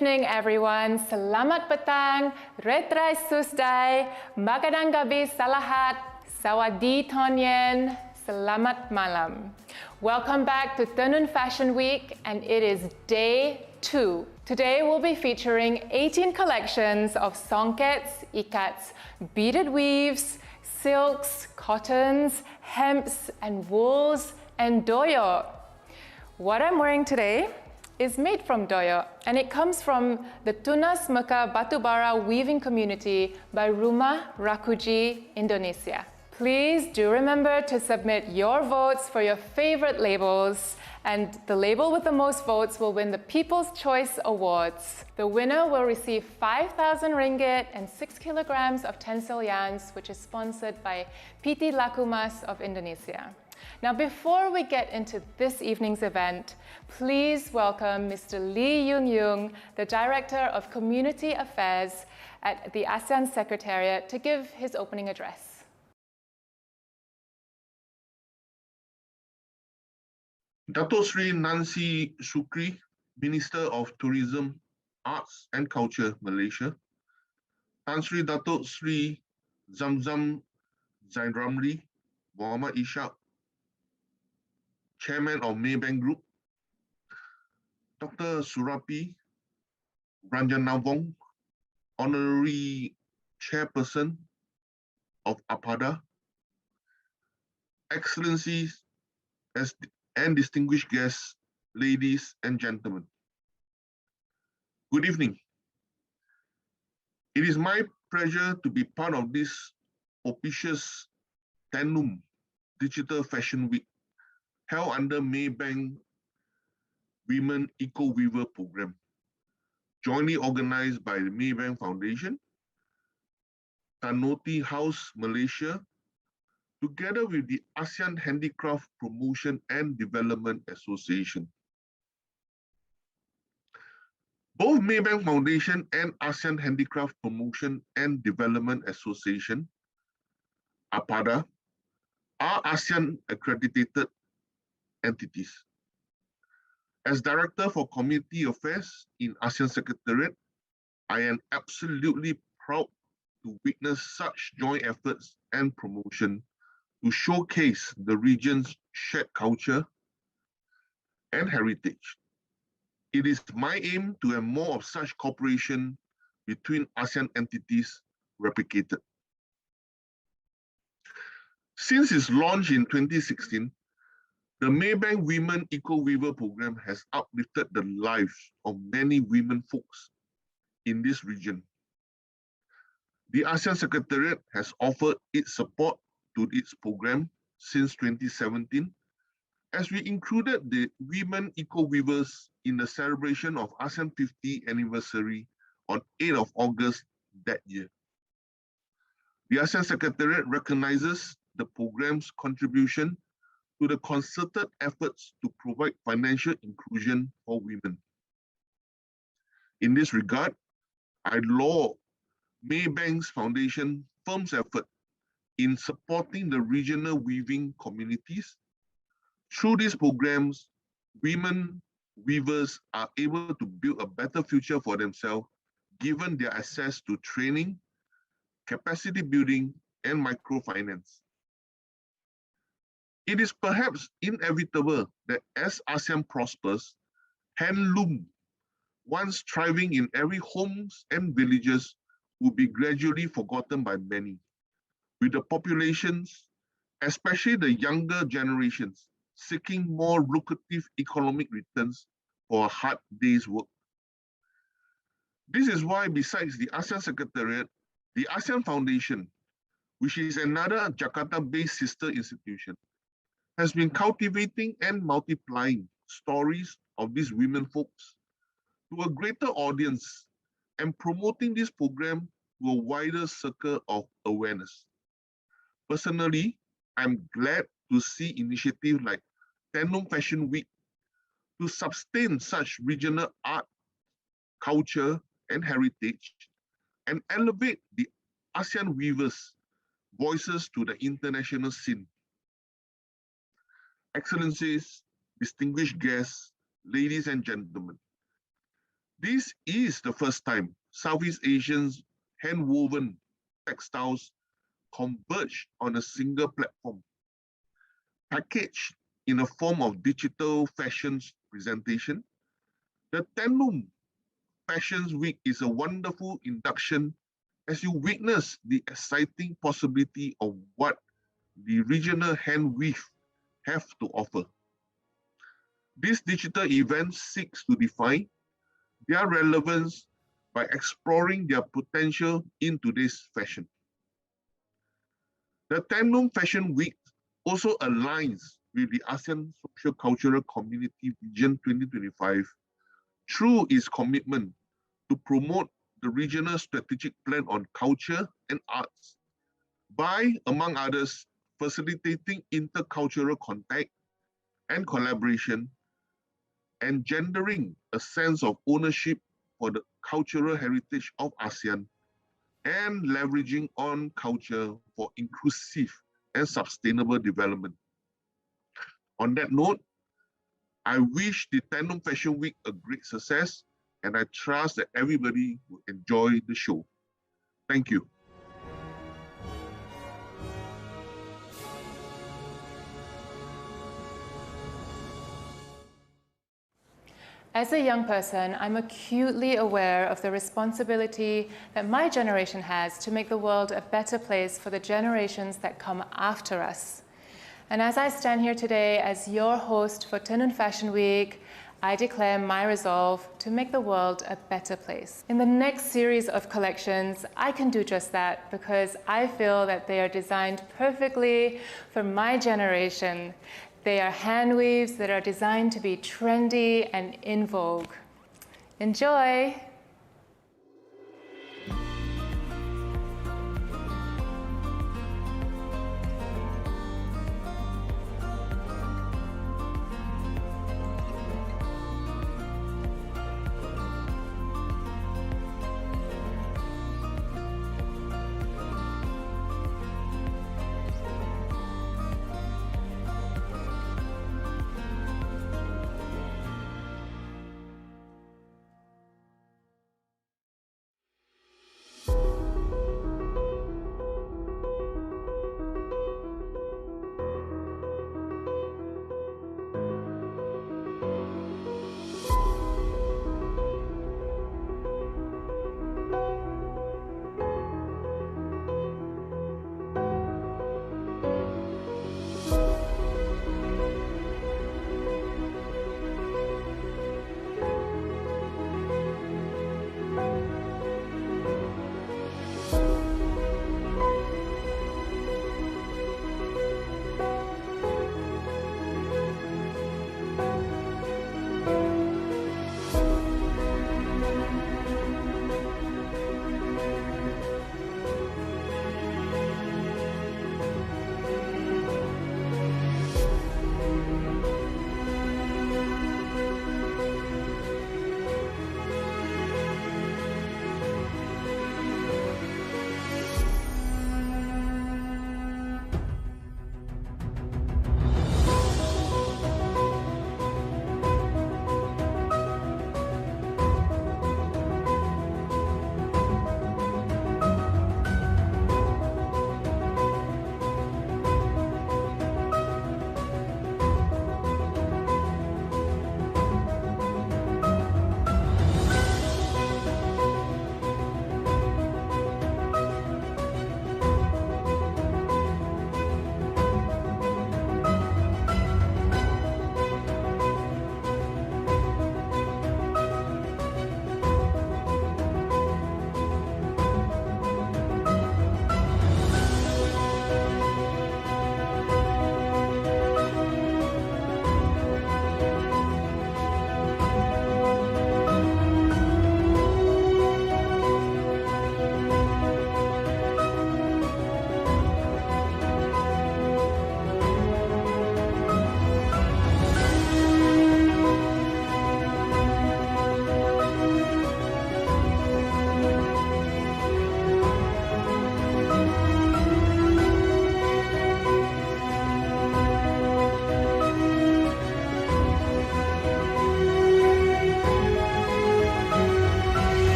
evening, everyone. Selamat petang, retrai susdai, magandang gabi sa lahat, sawadi tonyen, selamat malam. Welcome back to TENUN Fashion Week, and it is day 2. Today we'll be featuring 18 collections of songkets, ikats, beaded weaves, silks, cottons, hemps, and wools, and doyo. What I'm wearing today is made from doyo, and it comes from the Tunas Mekah Batubara weaving community by Rumah Rakuji, Indonesia. Please do remember to submit your votes for your favorite labels, and the label with the most votes will win the People's Choice Awards. The winner will receive 5,000 ringgit and 6 kilograms of tencel yarns, which is sponsored by PT Lakumas of Indonesia. Now, before we get into this evening's event, please welcome Mr. Lee Yung, the Director of Community Affairs at the ASEAN Secretariat, to give his opening address. Dato Sri Nancy Sukri, Minister of Tourism, Arts and Culture, Malaysia. Tan Sri Dato Sri Zamzam Zainramli, Muhammad Ishaq, Chairman of Maybank Group. Dr. Surapi Ranjanavong, Honorary Chairperson of APADA. Excellencies and distinguished guests, ladies and gentlemen. Good evening. It is my pleasure to be part of this auspicious TENUN Digital Fashion Week held under Maybank Women Eco Weaver Program, jointly organized by the Maybank Foundation, Tanoti House Malaysia, together with the ASEAN Handicraft Promotion and Development Association. Both Maybank Foundation and ASEAN Handicraft Promotion and Development Association, APADA, are ASEAN accredited entities. As Director for Community Affairs in ASEAN Secretariat, I am absolutely proud to witness such joint efforts and promotion to showcase the region's shared culture and heritage. It is my aim to have more of such cooperation between ASEAN entities replicated. Since its launch in 2016, the Maybank Women Eco Weaver Program has uplifted the lives of many women folks in this region. The ASEAN Secretariat has offered its support to its program since 2017, as we included the women eco-weavers in the celebration of ASEAN 50th anniversary on 8th of August that year. The ASEAN Secretariat recognizes the program's contribution to the concerted efforts to provide financial inclusion for women. In this regard, I laud Maybank's Foundation firm's effort in supporting the regional weaving communities. Through these programs, women weavers are able to build a better future for themselves, given their access to training, capacity building, and microfinance. It is perhaps inevitable that as ASEAN prospers, handloom, once thriving in every homes and villages, will be gradually forgotten by many, with the populations, especially the younger generations, seeking more lucrative economic returns for a hard day's work. This is why, besides the ASEAN Secretariat, the ASEAN Foundation, which is another Jakarta-based sister institution, has been cultivating and multiplying stories of these women folks to a greater audience and promoting this program to a wider circle of awareness. Personally, I'm glad to see initiatives like TENUN Fashion Week to sustain such regional art, culture, and heritage, and elevate the ASEAN weavers' voices to the international scene. Excellencies, distinguished guests, ladies and gentlemen, This is the first time Southeast Asians hand-woven textiles converge on a single platform, packaged in a form of digital fashion presentation. The TENUN Fashion Week is a wonderful induction as you witness the exciting possibility of what the regional hand weave have to offer. This digital event seeks to define their relevance by exploring their potential in today's fashion. The TENUN Fashion Week also aligns with the ASEAN Social Cultural Community Vision 2025 through its commitment to promote the regional strategic plan on culture and arts by, among others, facilitating intercultural contact and collaboration, engendering a sense of ownership for the cultural heritage of ASEAN, and leveraging on culture for inclusive and sustainable development. On that note, I wish the TENUN Fashion Week a great success, and I trust that everybody will enjoy the show. Thank you. As a young person, I'm acutely aware of the responsibility that my generation has to make the world a better place for the generations that come after us. And as I stand here today as your host for TENUN Fashion Week, I declare my resolve to make the world a better place. In the next series of collections, I can do just that because I feel that they are designed perfectly for my generation. They are hand weaves that are designed to be trendy and in vogue. Enjoy!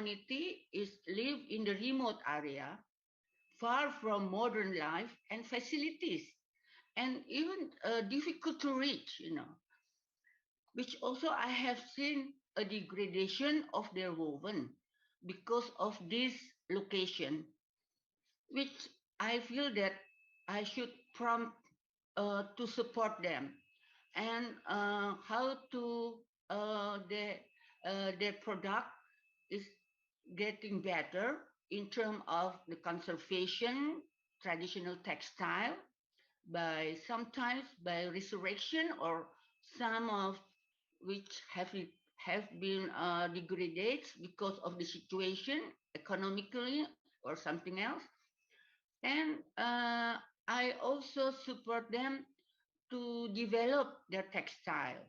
community is live in the remote area, far from modern life and facilities, and even difficult to reach, which also I have seen a degradation of their woven because of this location, which I feel that I should prompt to support them and how to their product is getting better in terms of the conservation traditional textile by sometimes by resurrection or some of which have been degraded because of the situation economically or something else. And I also support them to develop their textile.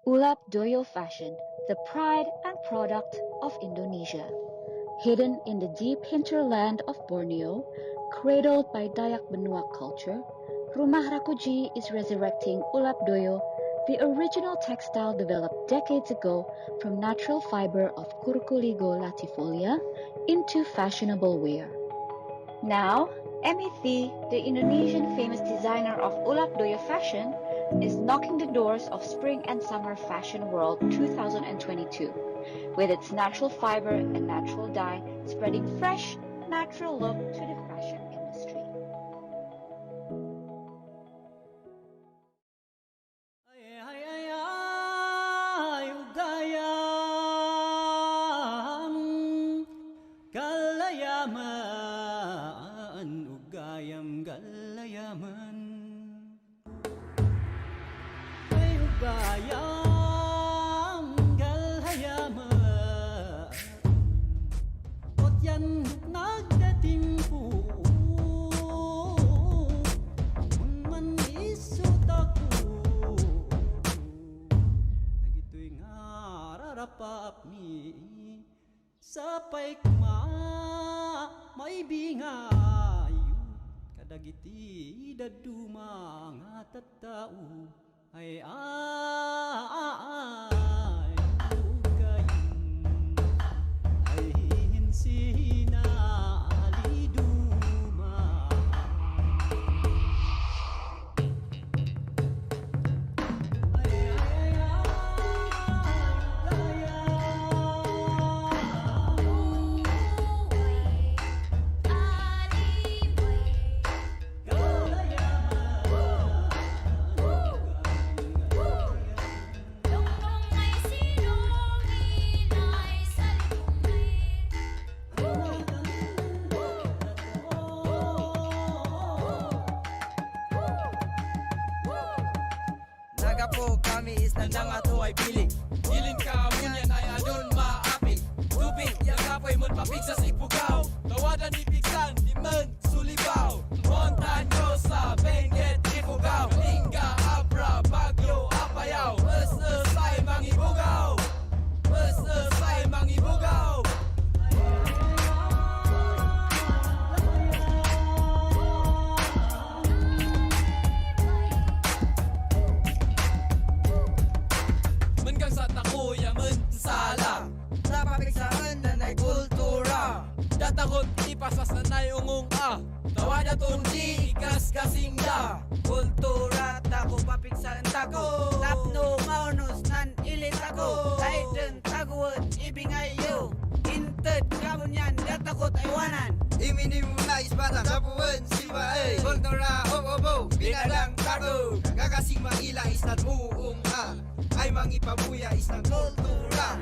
Ulap Doyo fashion, the pride and product of Indonesia. Hidden in the deep hinterland of Borneo, cradled by Dayak Benua culture, Rumah Rakuji is resurrecting Ulap Doyo, the original textile developed decades ago from natural fiber of Curculigo latifolia into fashionable wear. Now, MET, the Indonesian famous designer of Ulap Doyo fashion, is knocking the doors of Spring and Summer Fashion World 2022 with its natural fiber and natural dye spreading fresh, natural look to the fashion industry. Sapay kuma may bingayu kadagiti daduma nga tattao ay ugayin ay hinsina aliduma ako, kami isla ng ato ay piling. Ilin ka munyan ay adon maapig. Tubig, yang apoy mon papig sa sipugaw. Tawadan ni Pigsan, di men sulibaw. Montanyosa, Benguet, Ifugao. Lingga, Abra, Bagyo, Apayao. Selesai mangibugao. Selesai mangibugao. Menggang sa takuya, mensala. Napapigsaan na na'y kultura. Datakot ipasas na nayungong Tawada tong di ikas kasing da. Kultura tako papigsan tako. Tapno maunus nan ilit ako. Laiden taguan ibingayo. Inted kamun yan datakot aywanan. Iminim na isbata Sapuan siba ay Kultura obo binadang tako. Kakasing mangila isnan muong ay mangipabuya isnan kultura.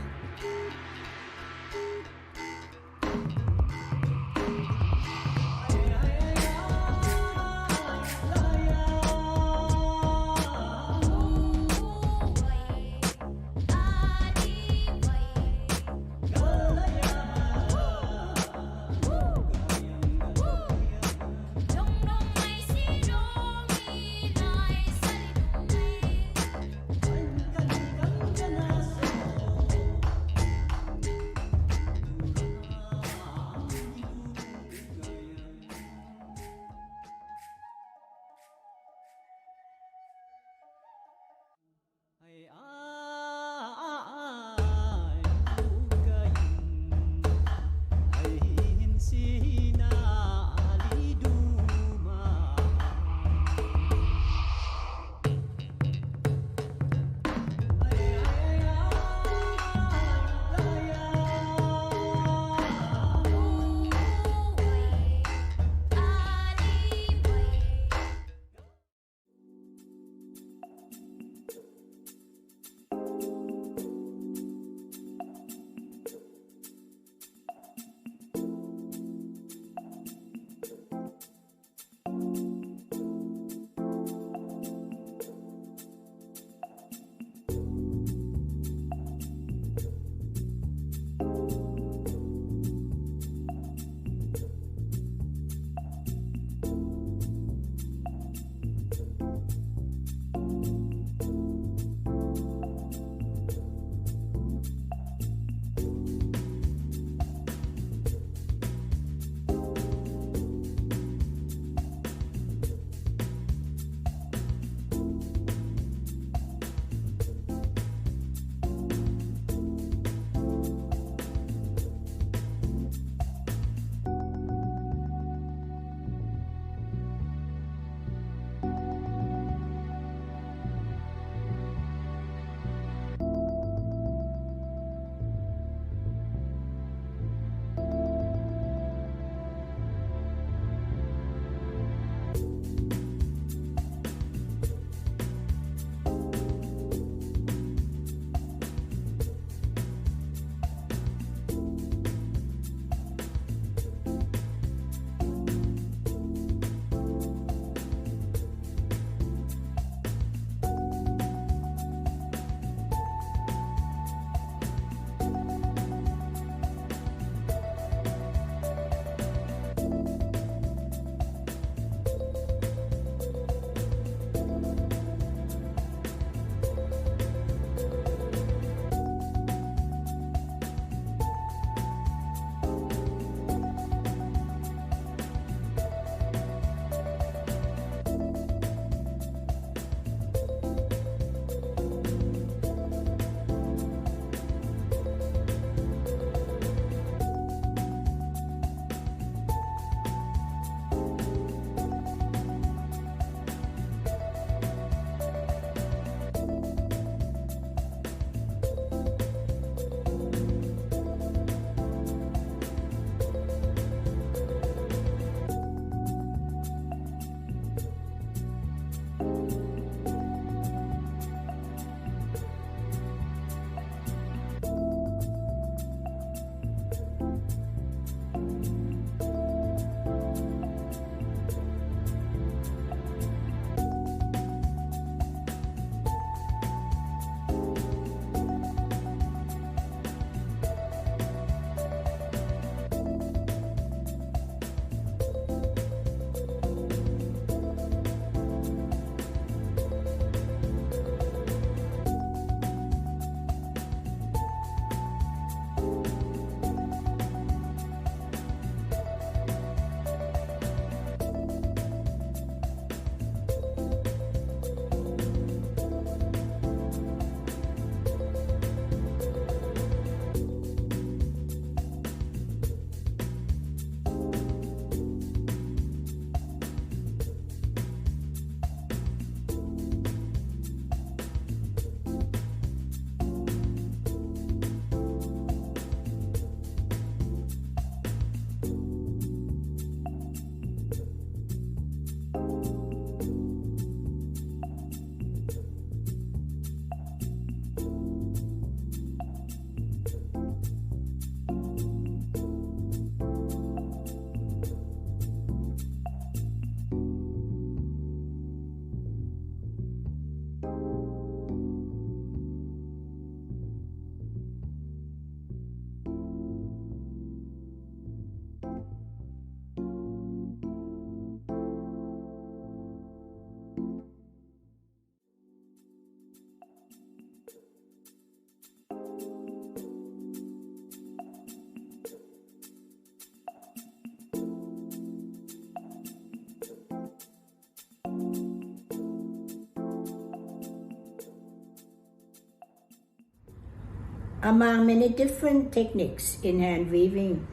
Among many different techniques in hand weaving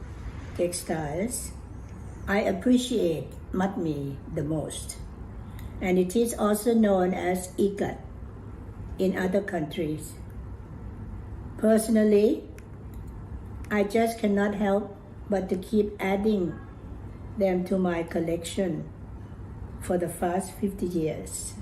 textiles, I appreciate matmi the most, and it is also known as ikat in other countries. Personally, I just cannot help but to keep adding them to my collection for the past 50 years.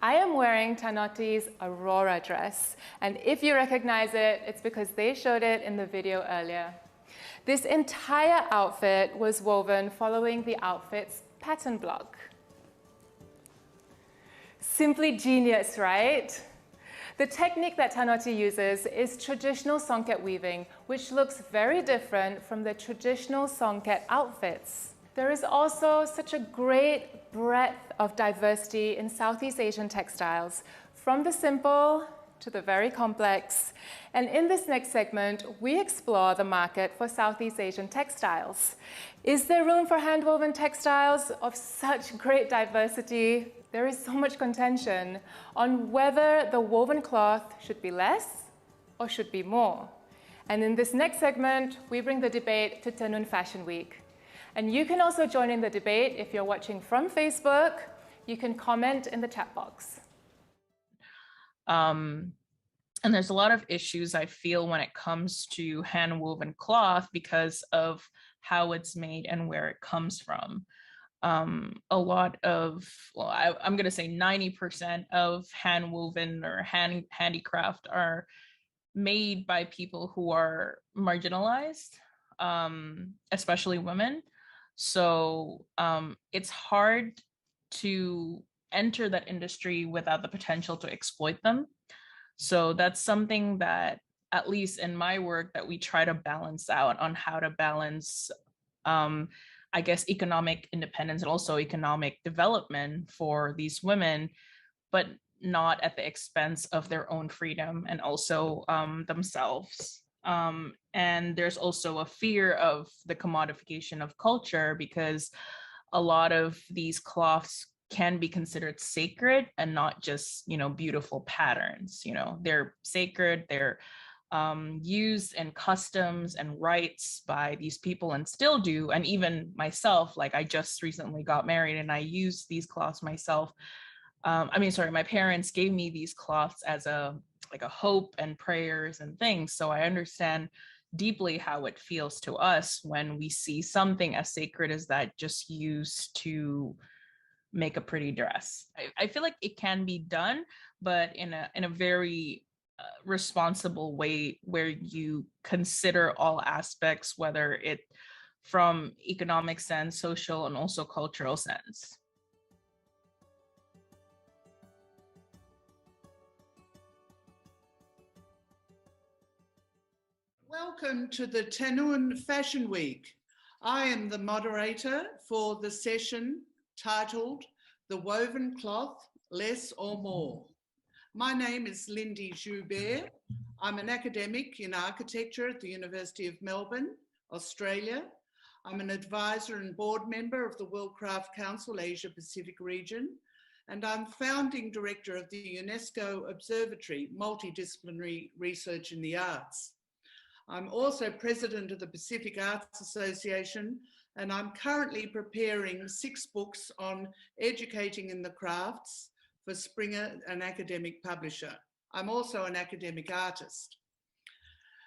I am wearing Tanotti's Aurora dress, and if you recognize it, it's because they showed it in the video earlier. This entire outfit was woven following the outfit's pattern block. Simply genius, right? The technique that Tanotti uses is traditional songket weaving, which looks very different from the traditional songket outfits. There is also such a great breadth of diversity in Southeast Asian textiles, from the simple to the very complex. And in this next segment, we explore the market for Southeast Asian textiles. Is there room for handwoven textiles of such great diversity? There is so much contention on whether the woven cloth should be less or should be more. And in this next segment, we bring the debate to TENUN Fashion Week. And you can also join in the debate if you're watching from Facebook. You can comment in the chat box. And there's a lot of issues I feel when it comes to hand-woven cloth because of how it's made and where it comes from. A lot of, well, I'm going to say 90% of hand-woven or handicraft are made by people who are marginalized, especially women. So it's hard to enter that industry without the potential to exploit them. So that's something that, at least in my work, that we try to balance out on how to balance, I guess, economic independence and also economic development for these women, but not at the expense of their own freedom and also themselves. And there's also a fear of the commodification of culture, because a lot of these cloths can be considered sacred and not just, beautiful patterns. They're sacred, they're used in customs and rites by these people and still do. And even myself, like I just recently got married and I used these cloths myself. My parents gave me these cloths as a hope and prayers and things. So I understand deeply how it feels to us when we see something as sacred as that just used to make a pretty dress. I feel like it can be done, but in a very responsible way where you consider all aspects, whether it from economic sense, social, and also cultural sense. Welcome to the TENUN Fashion Week. I am the moderator for the session titled The Woven Cloth, Less or More. My name is Lindy Joubert. I'm an academic in architecture at the University of Melbourne, Australia. I'm an advisor and board member of the World Craft Council Asia Pacific region, and I'm founding director of the UNESCO Observatory Multidisciplinary Research in the Arts. I'm also president of the Pacific Arts Association, and I'm currently preparing 6 books on educating in the crafts for Springer, an academic publisher. I'm also an academic artist.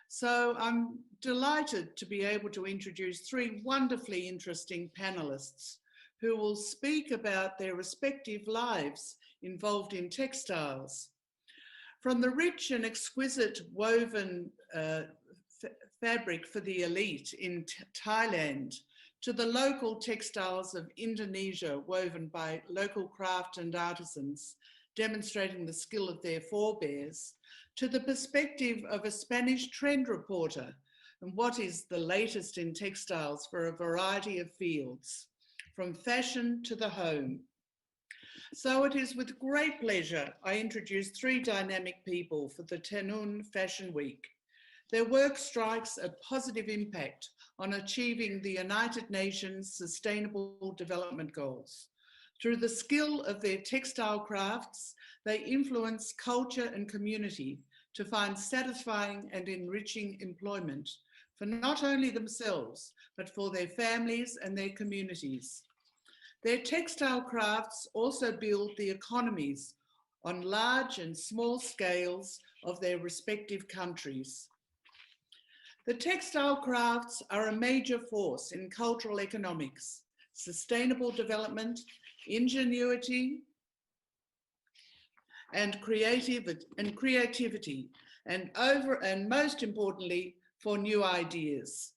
So I'm delighted to be able to introduce 3 wonderfully interesting panelists who will speak about their respective lives involved in textiles. From the rich and exquisite woven fabric for the elite in Thailand, to the local textiles of Indonesia woven by local craft and artisans, demonstrating the skill of their forebears, to the perspective of a Spanish trend reporter and what is the latest in textiles for a variety of fields, from fashion to the home. So it is with great pleasure I introduce 3 dynamic people for the TENUN Fashion Week. Their work strikes a positive impact on achieving the United Nations Sustainable Development Goals. Through the skill of their textile crafts, they influence culture and community to find satisfying and enriching employment for not only themselves, but for their families and their communities. Their textile crafts also build the economies on large and small scales of their respective countries. The textile crafts are a major force in cultural economics, sustainable development, ingenuity, and creativity, and most importantly, for new ideas.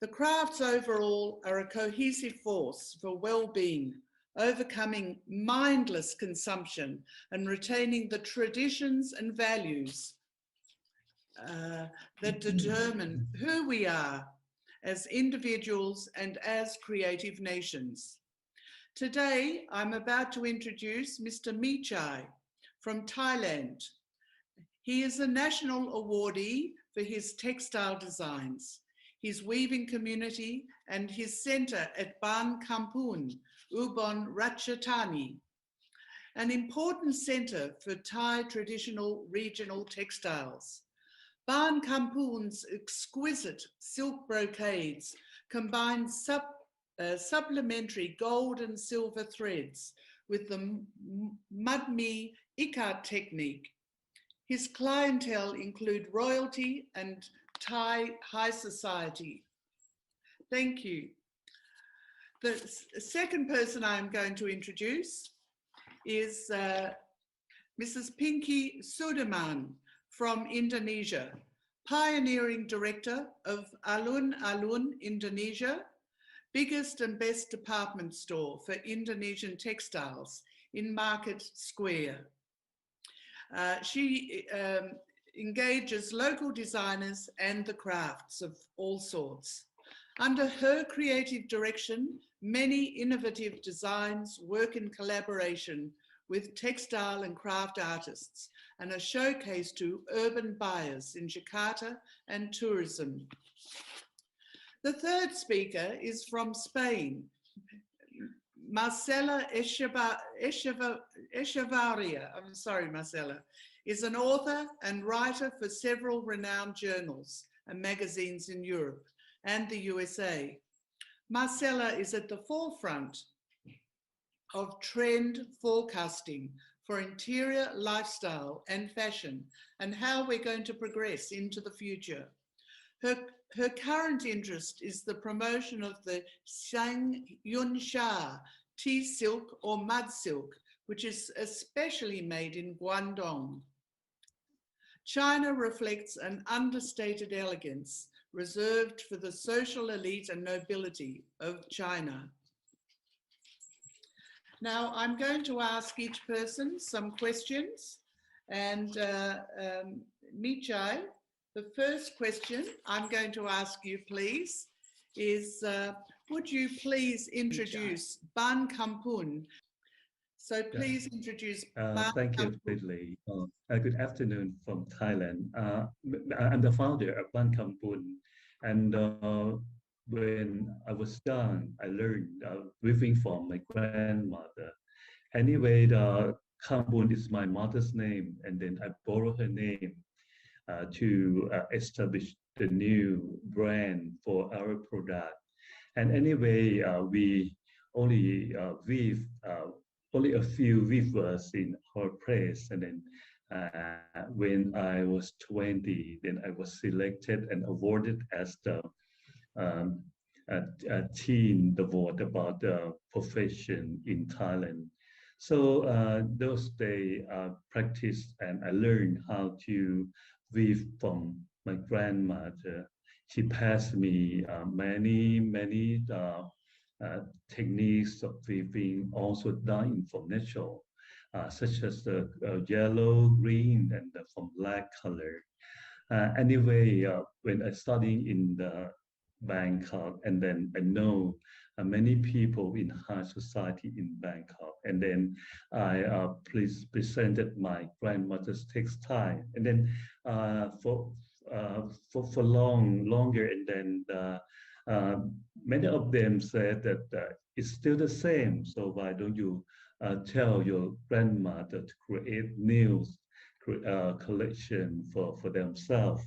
The crafts overall are a cohesive force for well-being, overcoming mindless consumption and retaining the traditions and values that determine who we are as individuals and as creative nations. Today, I'm about to introduce Mr. Michai from Thailand. He is a national awardee for his textile designs, his weaving community, and his center at Ban Kampung, Ubon Ratchathani, an important center for Thai traditional regional textiles. Ban Kampung's exquisite silk brocades combine supplementary gold and silver threads with the mudmi ikat technique. His clientele include royalty and Thai high society. Thank you. The second person I'm going to introduce is Mrs. Pinky Sudirman from Indonesia, pioneering director of Alun Alun Indonesia, biggest and best department store for Indonesian textiles in Market Square. She engages local designers and the crafts of all sorts. Under her creative direction, many innovative designs work in collaboration with textile and craft artists and a showcase to urban buyers in Jakarta and tourism. The third speaker is from Spain. Marcela Echevarria, I'm sorry, Marcela, is an author and writer for several renowned journals and magazines in Europe and the USA. Marcela is at the forefront of trend forecasting for interior lifestyle and fashion and how we're going to progress into the future. Her current interest is the promotion of the Sang Yun Sha tea silk or mud silk, which is especially made in Guangdong. China reflects an understated elegance reserved for the social elite and nobility of China. Now, I'm going to ask each person some questions, and Michai, the first question I'm going to ask you, please, is would you please introduce Ban Kampun? So please introduce Ban Thank you, Ridley. Good afternoon from Thailand. I'm the founder of Ban Kampun, and when I was young, I learned weaving from my grandmother. Anyway, the Kampun is my mother's name, and then I borrowed her name to establish the new brand for our product. And anyway, we only weave only a few weavers in our place. And then when I was 20, then I was selected and awarded as the teen award about the profession in Thailand. So those days I practiced and I learned how to weave from my grandmother. She passed me many techniques of weaving, also done from natural, such as the yellow, green, and from black color. Anyway, when I studied in the Bangkok, and then I know many people in high society in Bangkok, and then I presented my grandmother's textile, and then for longer, and then many of them said that it's still the same. So why don't you tell your grandmother to create new collection for themselves?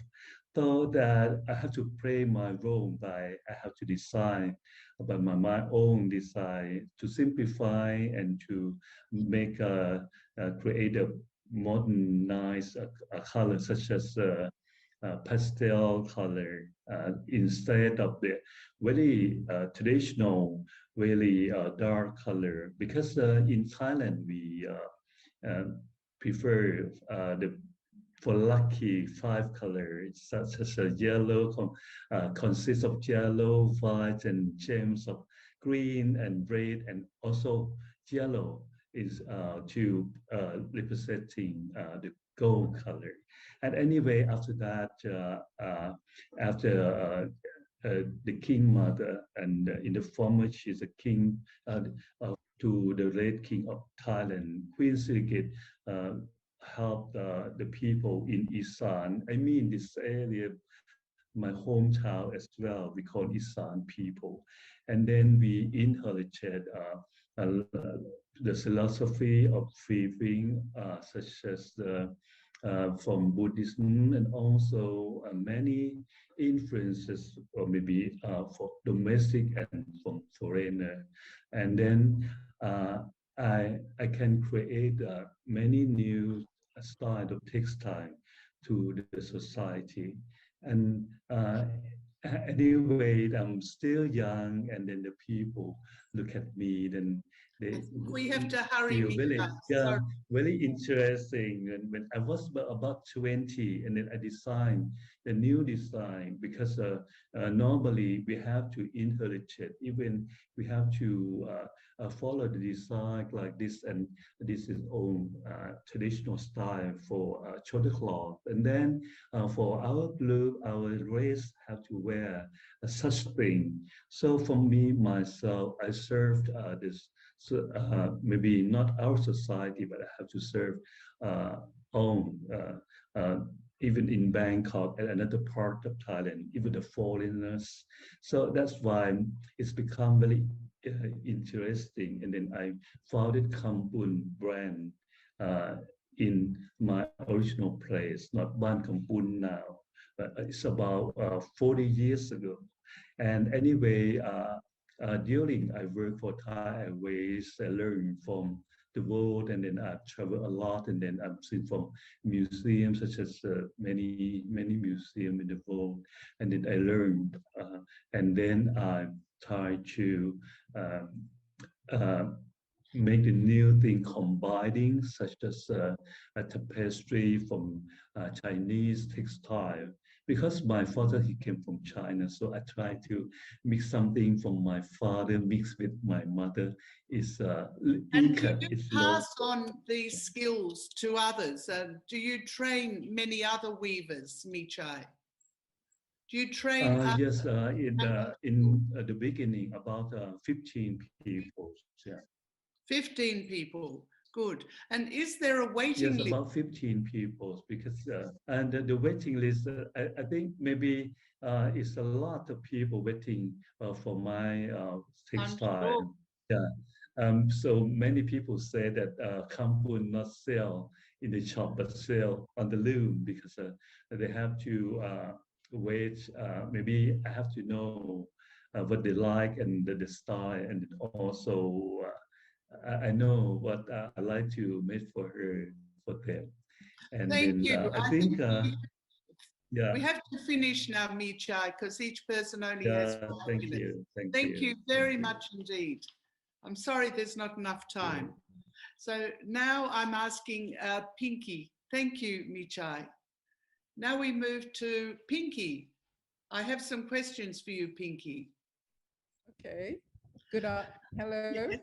So that I have to play my role by I have to design by my own design to simplify and to make create a modernized color such as pastel color instead of the very traditional, really dark color. Because in Thailand we prefer the for lucky 5 colors, such as a yellow consists of yellow, white, and gems of green and red, and also yellow is to representing the gold color. And anyway, after that, after the king mother, and in the former she's a king to the late king of Thailand, Queen Sirikit help the people in Isan. I mean this area, my hometown as well, we call Isan people. And then we inherited the philosophy of weaving, such as from Buddhism, and also many influences, or maybe for domestic and from foreigner. And then I can create many new style of textile to the society. And anyway, I'm still young, and then the people look at me, then they we have to hurry. feel really, yeah, very interesting. And when I was about 20, and then I designed the new design, because normally we have to inherit it, even we have to follow the design like this, and this is own traditional style for shoulder cloth. And then for our group, our race have to wear such thing. So for me myself, I served this So maybe not our society, but I have to serve home, even in Bangkok and another part of Thailand, even the foreigners. So that's why it's become very interesting. And then I founded Kampun brand in my original place, not Ban Kampun now, but it's about 40 years ago. And anyway, during I work for Thai Airways, I learned from the world, and then I travel a lot, and then I've seen from museums such as many museums in the world, and then I learned, and then I try to um, uh, make the new thing combining, such as a tapestry from Chinese textile. Because my father, he came from China, so I try to mix something from my father mixed with my mother. Is And do ikat, you it's pass on these skills to others? Do you train many other weavers, Michai? Do you train? Yes, in the beginning, about 15 people. Yeah. 15 people. Good. And is there a waiting Yes, list? about 15 people, because and the waiting list, I think maybe it's a lot of people waiting for my textile. Yeah. So many people say that Kampun not sell in the shop, but sell on the loom, because they have to wait. Maybe I have to know what they like and the style, and also I know what I like to make for her, for them. And Thank then you. I think, yeah. We have to finish now, Michai, because each person only has 5 Thank minutes. you. Thank you very much indeed. I'm sorry there's not enough time. So now I'm asking Pinky. Thank you, Michai. Now we move to Pinky. I have some questions for you, Pinky. Okay. Good. Hello. Yes.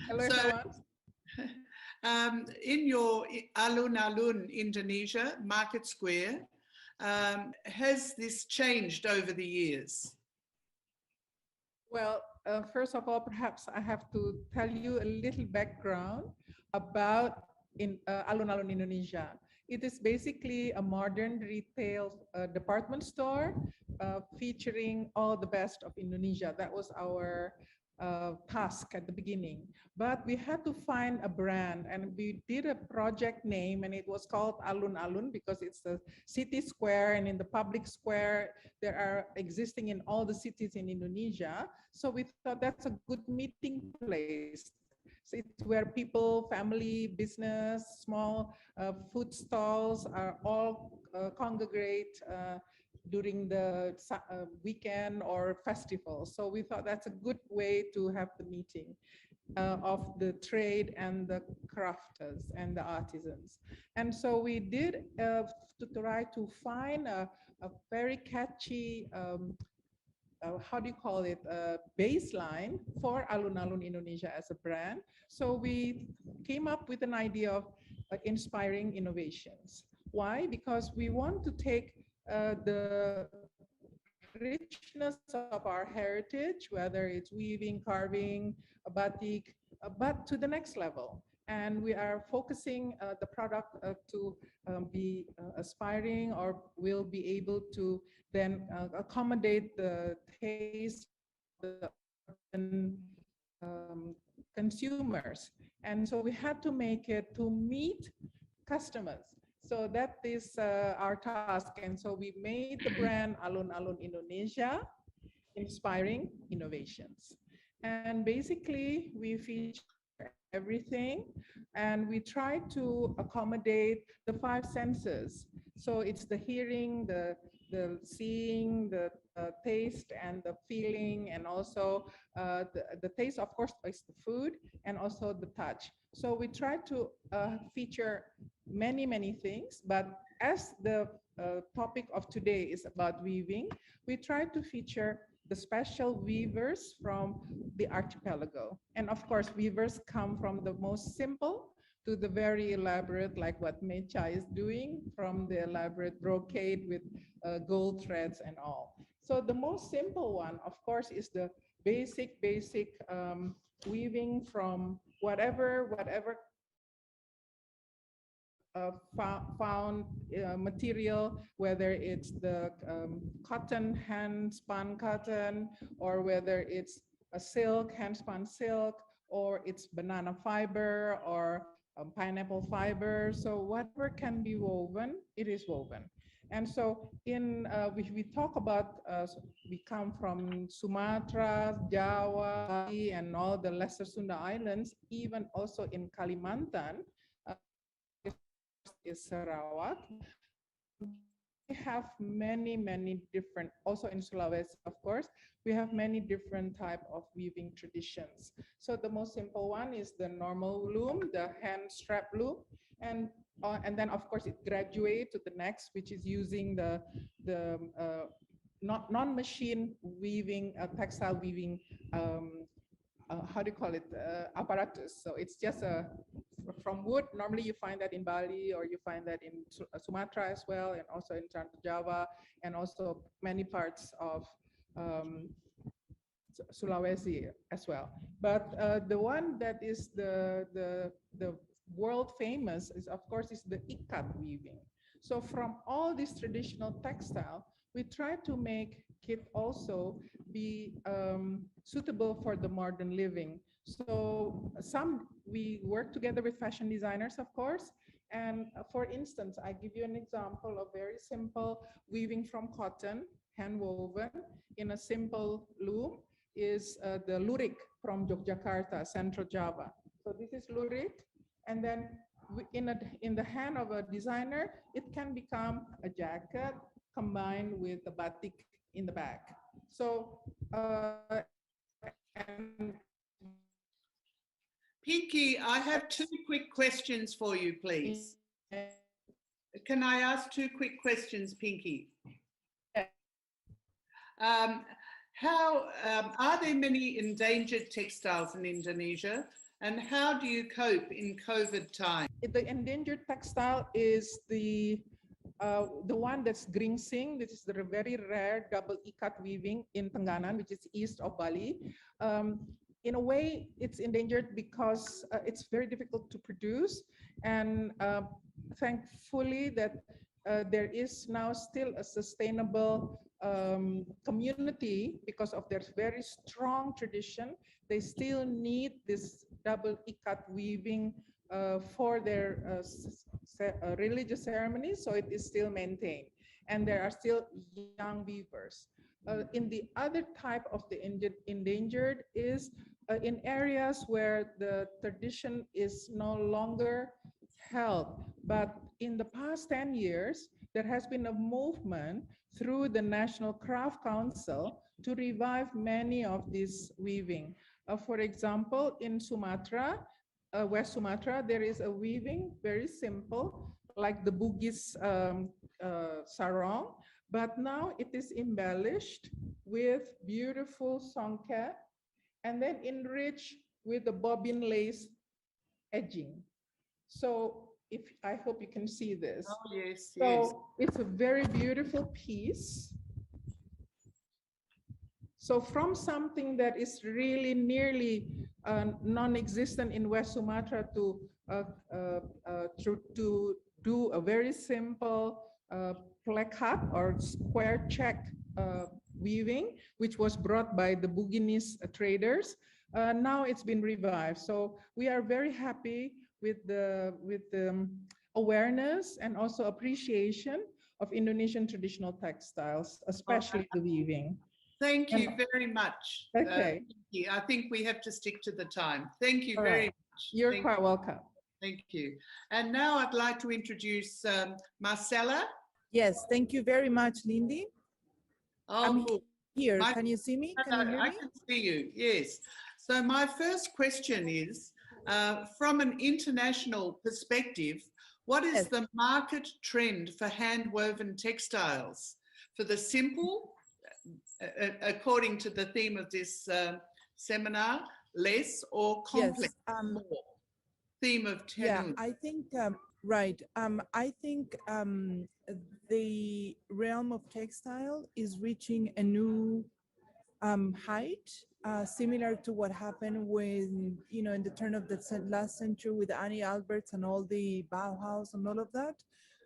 Hello, So, everyone. in your alun-alun, Indonesia, Market Square, has this changed over the years? Well, first of all, perhaps I have to tell you a little background about alun-alun Indonesia. It is basically a modern retail department store featuring all the best of Indonesia. That was our task at the beginning. But we had to find a brand, and we did a project name, and it was called Alun Alun because it's a city square, and in the public square there are existing in all the cities in Indonesia. So we thought that's a good meeting place. So it's where people, family, business, small food stalls are all congregate during the weekend or festival. So we thought that's a good way to have the meeting of the trade and the crafters and the artisans. And so we did to try to find a very catchy how do you call it, baseline for Alun-Alun Indonesia as a brand. So we came up with an idea of inspiring innovations. Why? Because we want to take the richness of our heritage, whether it's weaving, carving, batik, but to the next level. And we are focusing the product to be aspiring, or will be able to then accommodate the taste of the urban consumers. And so we had to make it to meet customers. So that is our task. And so we made the brand Alun Alun Indonesia, inspiring innovations. And basically we feature everything, and we try to accommodate the 5 senses. So it's the hearing, the seeing, the taste, and the feeling, and also the taste, of course, is the food, and also the touch. So we try to feature many things, but as the topic of today is about weaving, we try to feature the special weavers from the archipelago. And of course, weavers come from the most simple to the very elaborate, like what Mecha is doing, from the elaborate brocade with gold threads and all. So the most simple one, of course, is the basic weaving from whatever found material, whether it's the cotton, hand-spun cotton, or whether it's a silk, hand-spun silk, or it's banana fiber or pineapple fiber. So whatever can be woven, it is woven. And so we talk about, we come from Sumatra, Java, Bali, and all the Lesser Sunda Islands, even also in Kalimantan, is Sarawak. We have many different, also in Sulawesi, of course, we have many different type of weaving traditions. So the most simple one is the normal loom, the hand strap loom, and then of course it graduates to the next, which is using the non-machine weaving, textile weaving, how do you call it, apparatus. So it's just from wood. Normally you find that in Bali, or you find that in Sumatra as well, and also in Java, and also many parts of Sulawesi as well. But the one that is the world famous is, of course, is the ikat weaving. So from all these traditional textile, we try to make it also be suitable for the modern living. So we work together with fashion designers, of course. And for instance, I give you an example of very simple weaving from cotton, hand woven in a simple loom, is the lurik from Yogyakarta, Central Java. So this is lurik, and then in the hand of a designer, it can become a jacket combined with a batik in the back. So, and Pinky, I have two quick questions for you, please. Can I ask two quick questions, Pinky? Are there many endangered textiles in Indonesia? And how do you cope in COVID time? The endangered textile is the one that's gringsing. This is the very rare double ikat weaving in Tenganan, which is east of Bali. In a way, it's endangered because it's very difficult to produce, and thankfully that there is now still a sustainable community because of their very strong tradition. They still need this double ikat weaving for their religious ceremonies, so it is still maintained, and there are still young weavers. In the other type of the endangered is in areas where the tradition is no longer held. But in the past 10 years, there has been a movement through the National Craft Council to revive many of these weaving. For example, in Sumatra, West Sumatra, there is a weaving, very simple, like the Bugis sarong, but now it is embellished with beautiful songket and then enriched with the bobbin lace edging. So I hope you can see this. Oh, yes, so yes. It's a very beautiful piece. So from something that is really nearly non-existent in West Sumatra to do a very simple plakat or square check weaving, which was brought by the Buginese traders. Now it's been revived. So we are very happy with the awareness and also appreciation of Indonesian traditional textiles, especially the weaving. Thank you very much. Okay. I think we have to stick to the time. Thank you All very right. much. You're quite welcome. Thank you. And now I'd like to introduce Marcella. Yes, thank you very much, Lindy. I'm here. Can you see me? Can you hear me? I can see you, yes. So my first question is, from an international perspective, what is the market trend for hand-woven textiles? For the simple, according to the theme of this seminar, less or complex? Yes, theme of TENUN. Yeah, I think, right. I think the realm of textile is reaching a new height, similar to what happened when, in the turn of the last century with Annie Alberts and all the Bauhaus and all of that.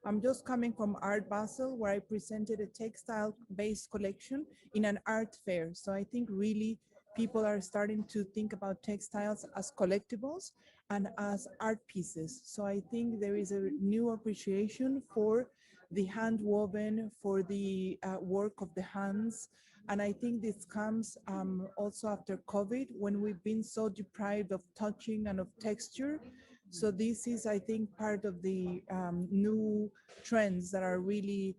I'm just coming from Art Basel, where I presented a textile-based collection in an art fair. So I think really people are starting to think about textiles as collectibles and as art pieces. So I think there is a new appreciation for the hand woven, for the work of the hands. And I think this comes also after COVID, when we've been so deprived of touching and of texture. So this is, I think, part of the new trends that are really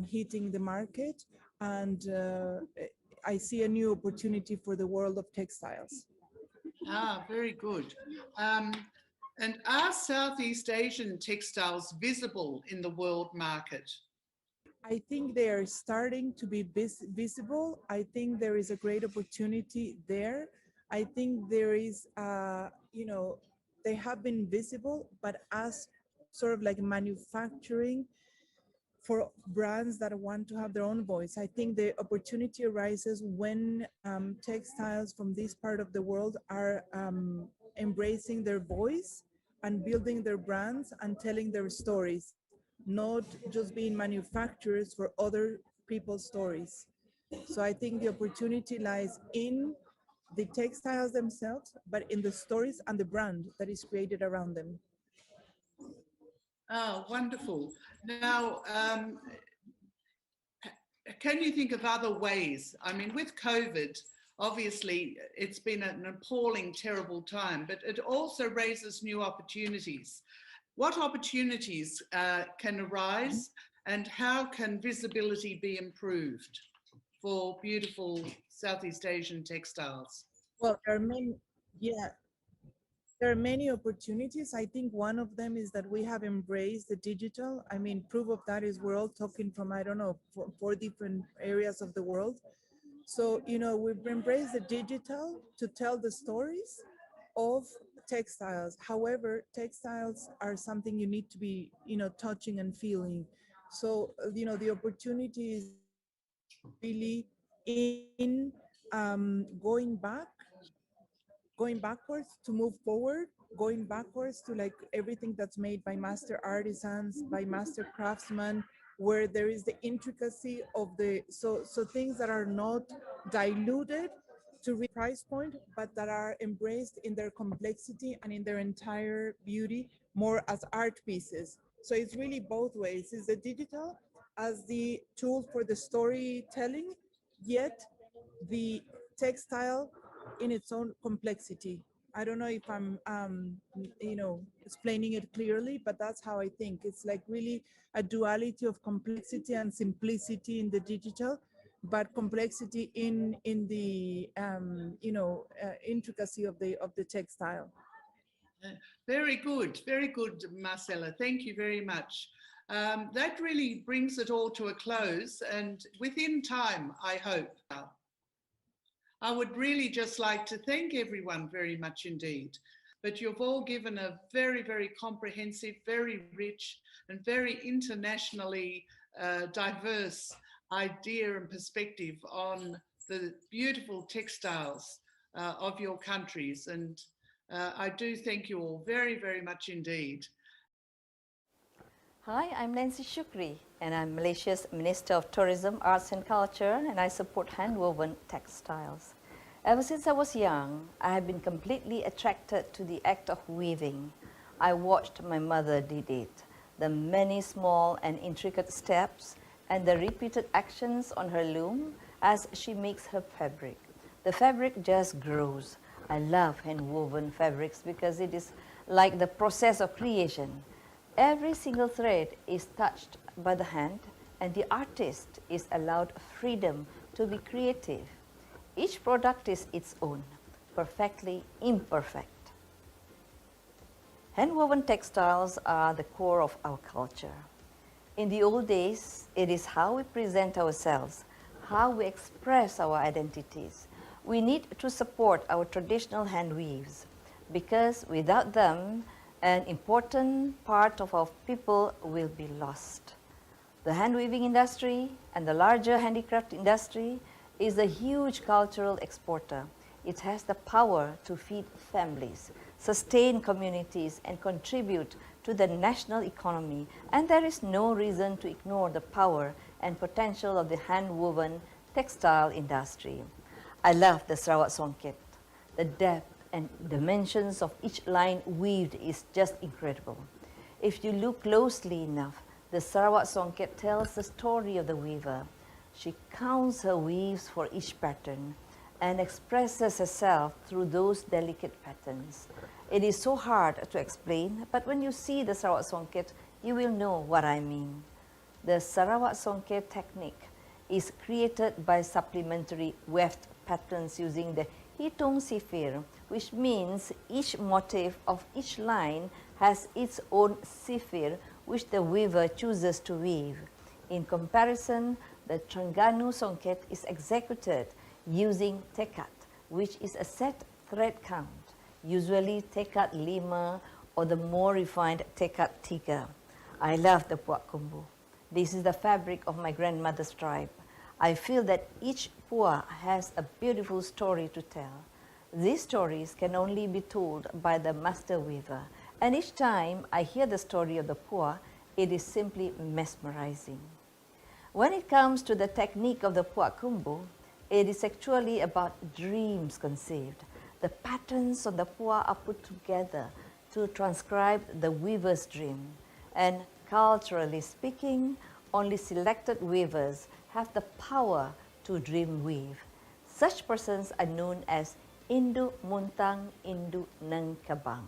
hitting the market. And I see a new opportunity for the world of textiles. Ah, very good. And are Southeast Asian textiles visible in the world market? I think they are starting to be visible. I think there is a great opportunity there. I think there is, they have been visible, but as sort of like manufacturing for brands that want to have their own voice. I think the opportunity arises when textiles from this part of the world are embracing their voice and building their brands and telling their stories, not just being manufacturers for other people's stories. So I think the opportunity lies in the textiles themselves, but in the stories and the brand that is created around them. Oh, wonderful. Now, can you think of other ways? I mean, with COVID, obviously, it's been an appalling, terrible time, but it also raises new opportunities. What opportunities can arise, and how can visibility be improved for beautiful Southeast Asian textiles? Well, there are many, there are many opportunities. I think one of them is that we have embraced the digital. I mean, proof of that is we're all talking from, I don't know, four different areas of the world. So, we've embraced the digital to tell the stories of textiles. However, textiles are something you need to be, touching and feeling. So, the opportunity is really in going backwards to move forward, going backwards to like everything that's made by master artisans, by master craftsmen, where there is the intricacy of so things that are not diluted to reach price point, but that are embraced in their complexity and in their entire beauty, more as art pieces. So it's really both ways. It's the digital as the tool for the storytelling, yet the textile in its own complexity. I don't know if I'm, explaining it clearly, but that's how I think. It's like really a duality of complexity and simplicity in the digital, but complexity in the, intricacy of the textile. Very good, Marcela. Thank you very much. That really brings it all to a close, and within time, I hope. I would really just like to thank everyone very much indeed. But you've all given a very, very comprehensive, very rich, and very internationally diverse idea and perspective on the beautiful textiles of your countries. And I do thank you all very, very much indeed. Hi, I'm Nancy Shukri, and I'm Malaysia's Minister of Tourism, Arts and Culture, and I support hand-woven textiles. Ever since I was young, I have been completely attracted to the act of weaving. I watched my mother did it, the many small and intricate steps, and the repeated actions on her loom as she makes her fabric. The fabric just grows. I love hand-woven fabrics because it is like the process of creation. Every single thread is touched by the hand, and the artist is allowed freedom to be creative. Each product is its own, perfectly imperfect. Hand-woven textiles are the core of our culture. In the old days, it is how we present ourselves, how we express our identities. We need to support our traditional hand weaves, because without them, an important part of our people will be lost. The hand weaving industry and the larger handicraft industry is a huge cultural exporter. It has the power to feed families, sustain communities, and contribute to the national economy. And there is no reason to ignore the power and potential of the hand-woven textile industry. I love the Sarawak Songket. The depth and dimensions of each line weaved is just incredible. If you look closely enough, the Sarawak Songket tells the story of the weaver. She counts her weaves for each pattern and expresses herself through those delicate patterns. It is so hard to explain, but when you see the Sarawak Songket, you will know what I mean. The Sarawak Songket technique is created by supplementary weft patterns using the hitung sifir, which means each motif of each line has its own sifir which the weaver chooses to weave. In comparison, the Terengganu Songket is executed using tekat, which is a set thread count, usually tekat 5 or the more refined tekat 3. I love the puak kumbu. This is the fabric of my grandmother's tribe. I feel that each pua has a beautiful story to tell. These stories can only be told by the master weaver, and each time I hear the story of the pua, it is simply mesmerizing. When it comes to the technique of the puak kumbu, it is actually about dreams conceived. The patterns on the pua are put together to transcribe the weaver's dream, and culturally speaking, only selected weavers have the power to dream weave. Such persons are known as Indu Muntang Indu Neng Kabang.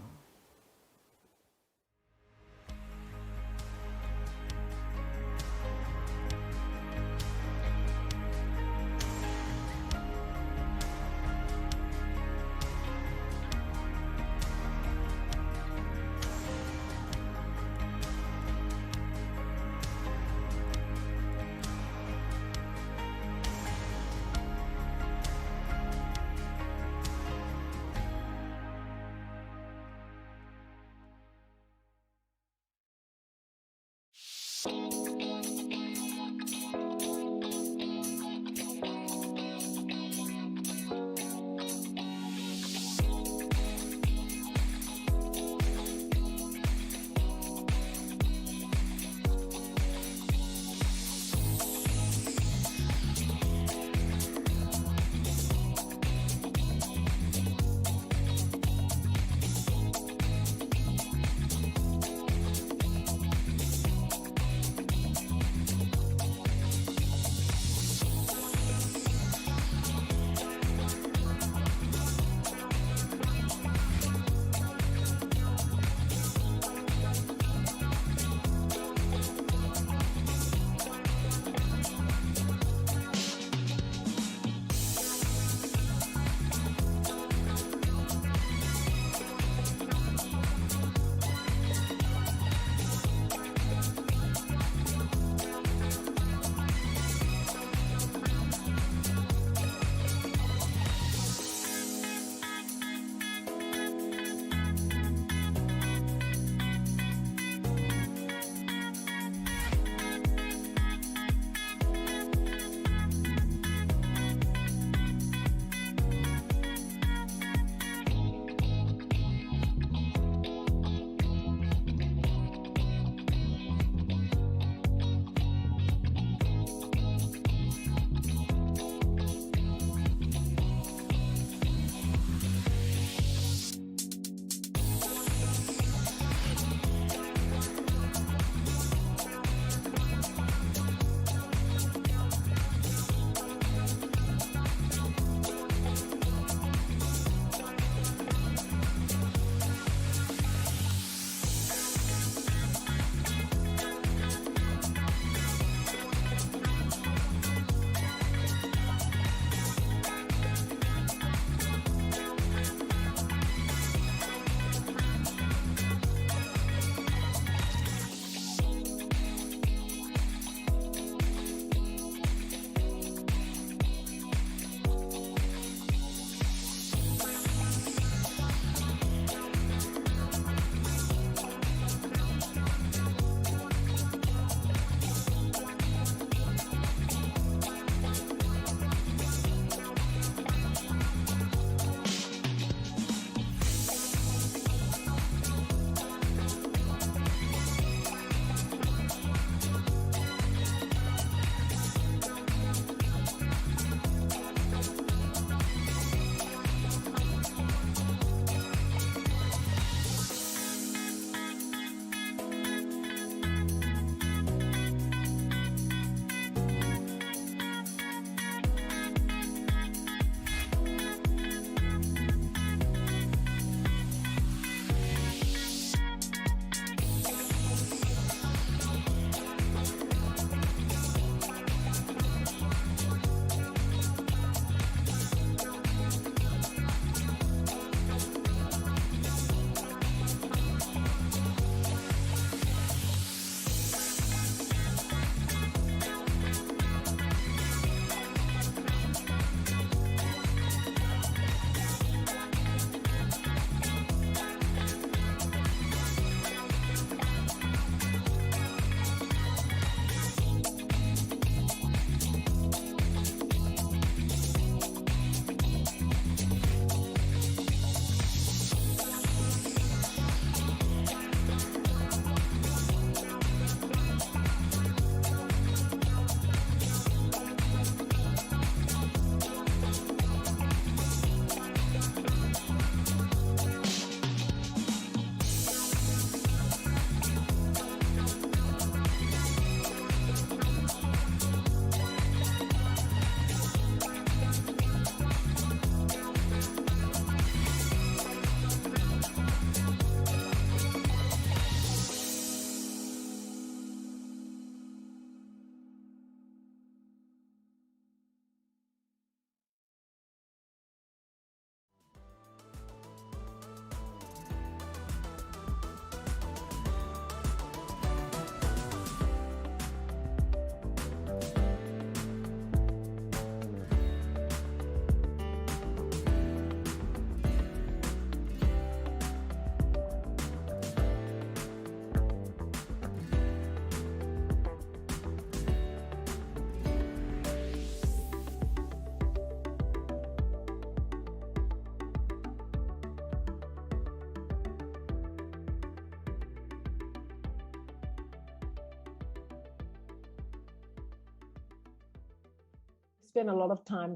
spend a lot of time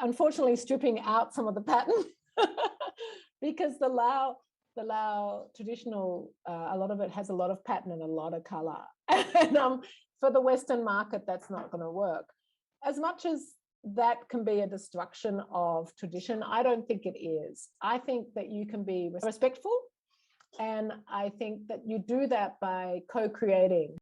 unfortunately stripping out some of the pattern because the Lao traditional, a lot of it has a lot of pattern and a lot of color. And for the Western market, that's not going to work. As much as that can be a destruction of tradition, I don't think it is. I think that you can be respectful, and I think that you do that by co-creating.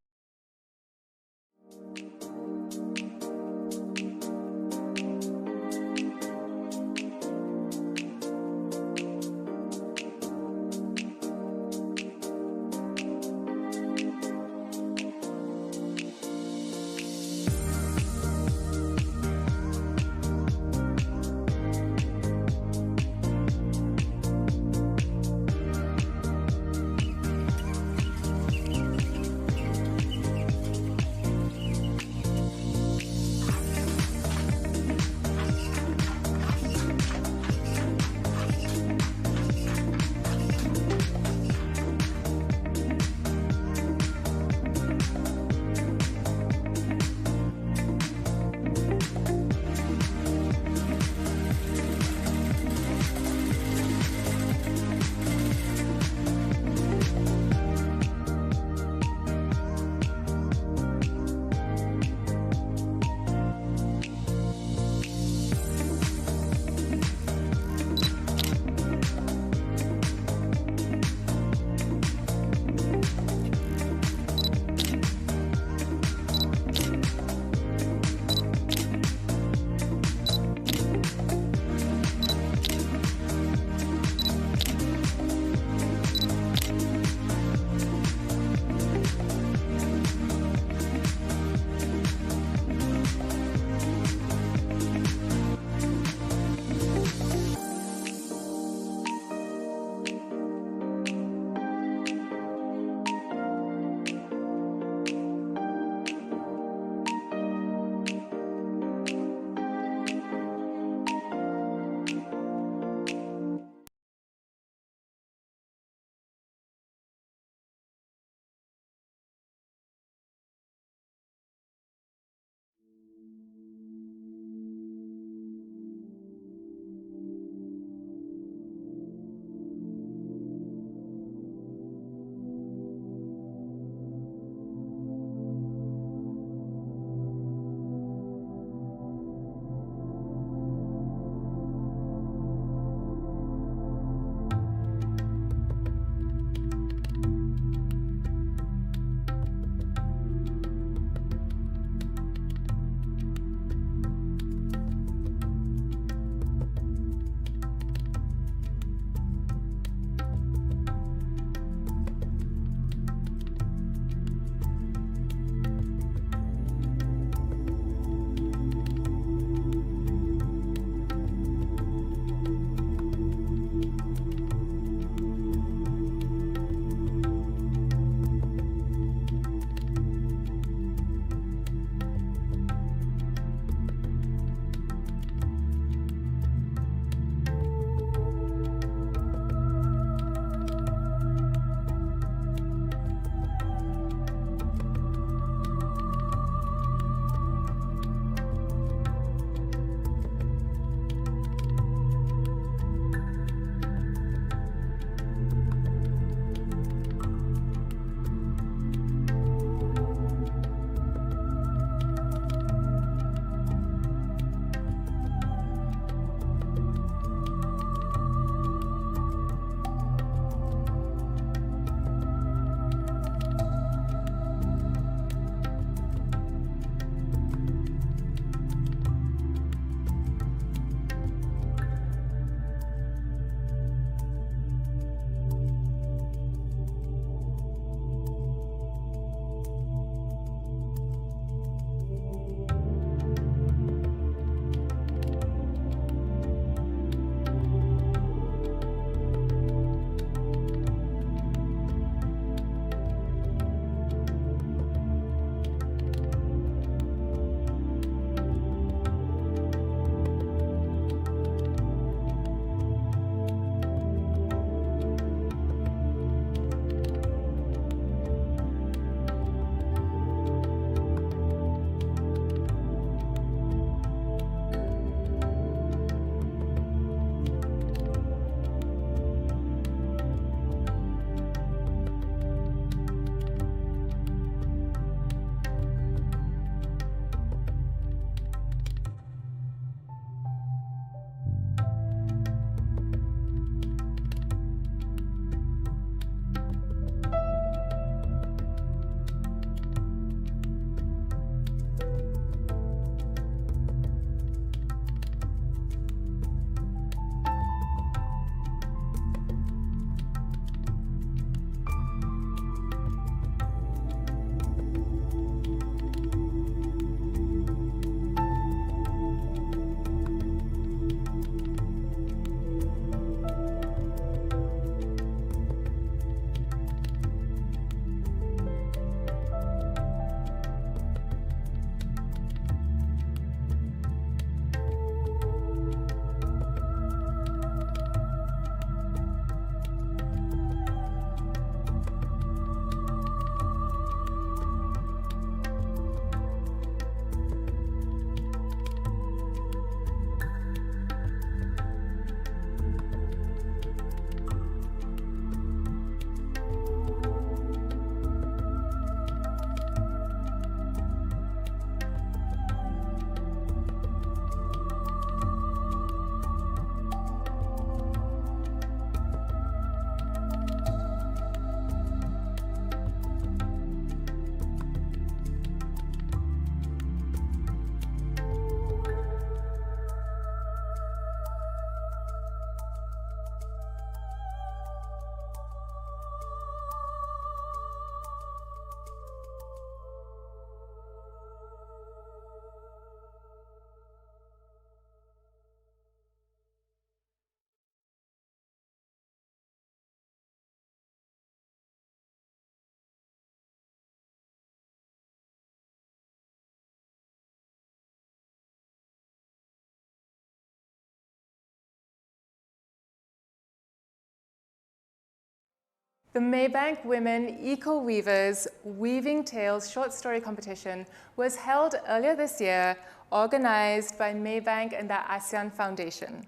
The Maybank Women Eco Weavers Weaving Tales short story competition was held earlier this year, organized by Maybank and the ASEAN Foundation.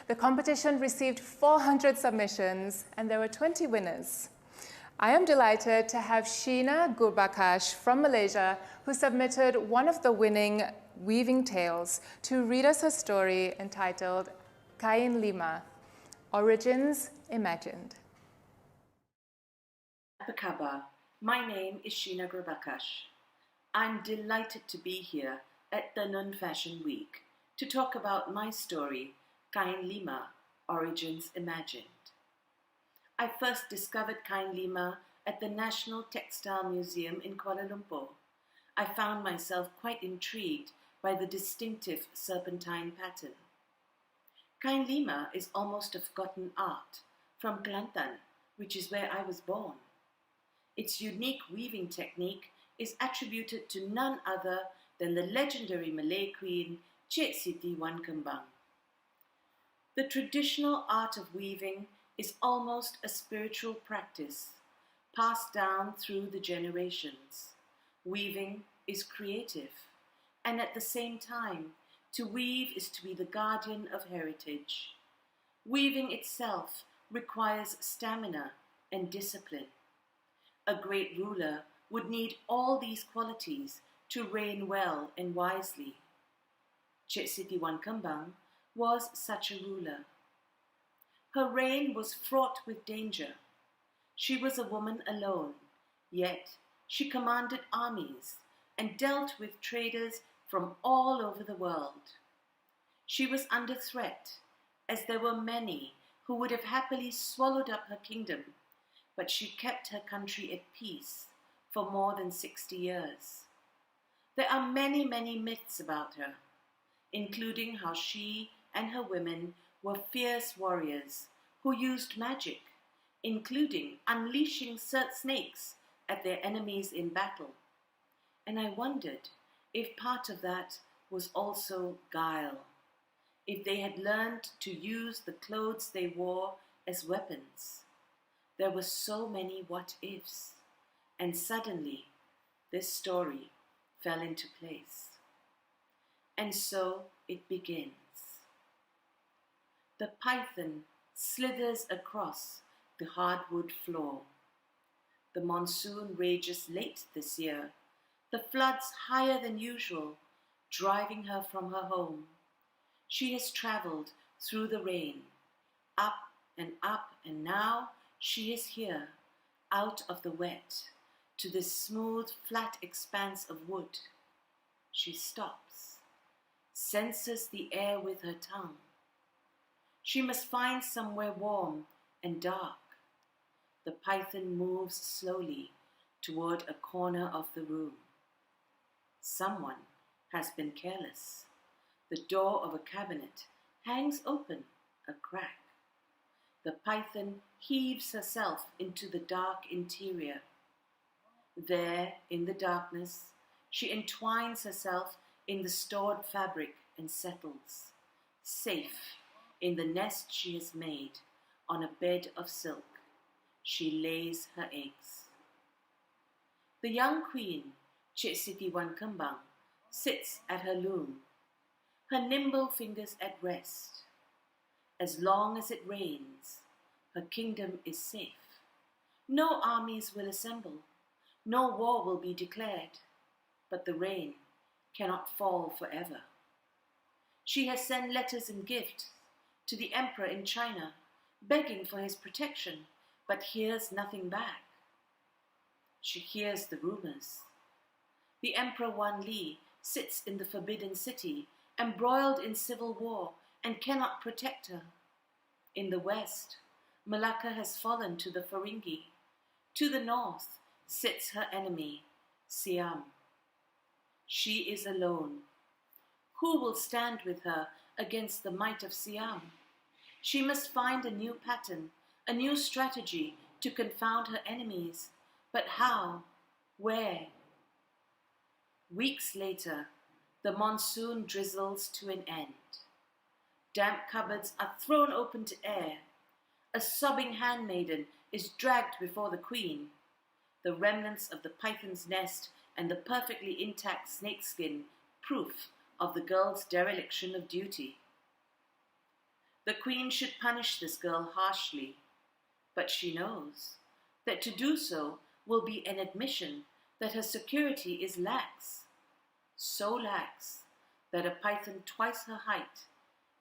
The competition received 400 submissions and there were 20 winners. I am delighted to have Sheena Gurbakash from Malaysia, who submitted one of the winning weaving tales, to read us her story entitled Kain Lima, Origins Imagined. Apa khabar? My name is Sheena Gurbakash. I'm delighted to be here at TENUN Fashion Week to talk about my story, Kain Lima, Origins Imagined. I first discovered Kain Lima at the National Textile Museum in Kuala Lumpur. I found myself quite intrigued by the distinctive serpentine pattern. Kain Lima is almost a forgotten art from Kelantan, which is where I was born. Its unique weaving technique is attributed to none other than the legendary Malay queen, Cik Siti Wan Kembang. The traditional art of weaving is almost a spiritual practice, passed down through the generations. Weaving is creative, and at the same time, to weave is to be the guardian of heritage. Weaving itself requires stamina and discipline. A great ruler would need all these qualities to reign well and wisely. Cik Siti Wan Kembang was such a ruler. Her reign was fraught with danger. She was a woman alone, yet she commanded armies and dealt with traders from all over the world. She was under threat, as there were many who would have happily swallowed up her kingdom, but she kept her country at peace for more than 60 years. There are many, many myths about her, including how she and her women were fierce warriors who used magic, including unleashing snakes at their enemies in battle. And I wondered if part of that was also guile, if they had learned to use the clothes they wore as weapons. There were so many what-ifs, and suddenly this story fell into place. And so it begins. The python slithers across the hardwood floor. The monsoon rages late this year, the floods higher than usual, driving her from her home. She has traveled through the rain, up, and now she is here, out of the wet, to this smooth, flat expanse of wood. She stops, senses the air with her tongue. She must find somewhere warm and dark. The python moves slowly toward a corner of the room. Someone has been careless. The door of a cabinet hangs open a crack. The python heaves herself into the dark interior. There, in the darkness, she entwines herself in the stored fabric and settles, safe in the nest she has made on a bed of silk. She lays her eggs. The young queen, Cik Siti Wan Kembang, sits at her loom, her nimble fingers at rest. As long as it rains, her kingdom is safe. No armies will assemble, no war will be declared, but the rain cannot fall forever. She has sent letters and gifts to the emperor in China, begging for his protection, but hears nothing back. She hears the rumors. The Emperor Wan Li sits in the Forbidden City, embroiled in civil war, and cannot protect her. In the west, Malacca has fallen to the Feringhi. To the north sits her enemy, Siam. She is alone. Who will stand with her against the might of Siam? She must find a new pattern, a new strategy to confound her enemies. But how? Where? Weeks later, the monsoon drizzles to an end. Damp cupboards are thrown open to air. A sobbing handmaiden is dragged before the queen, the remnants of the python's nest and the perfectly intact snakeskin proof of the girl's dereliction of duty. The queen should punish this girl harshly, but she knows that to do so will be an admission that her security is lax, so lax that a python twice her height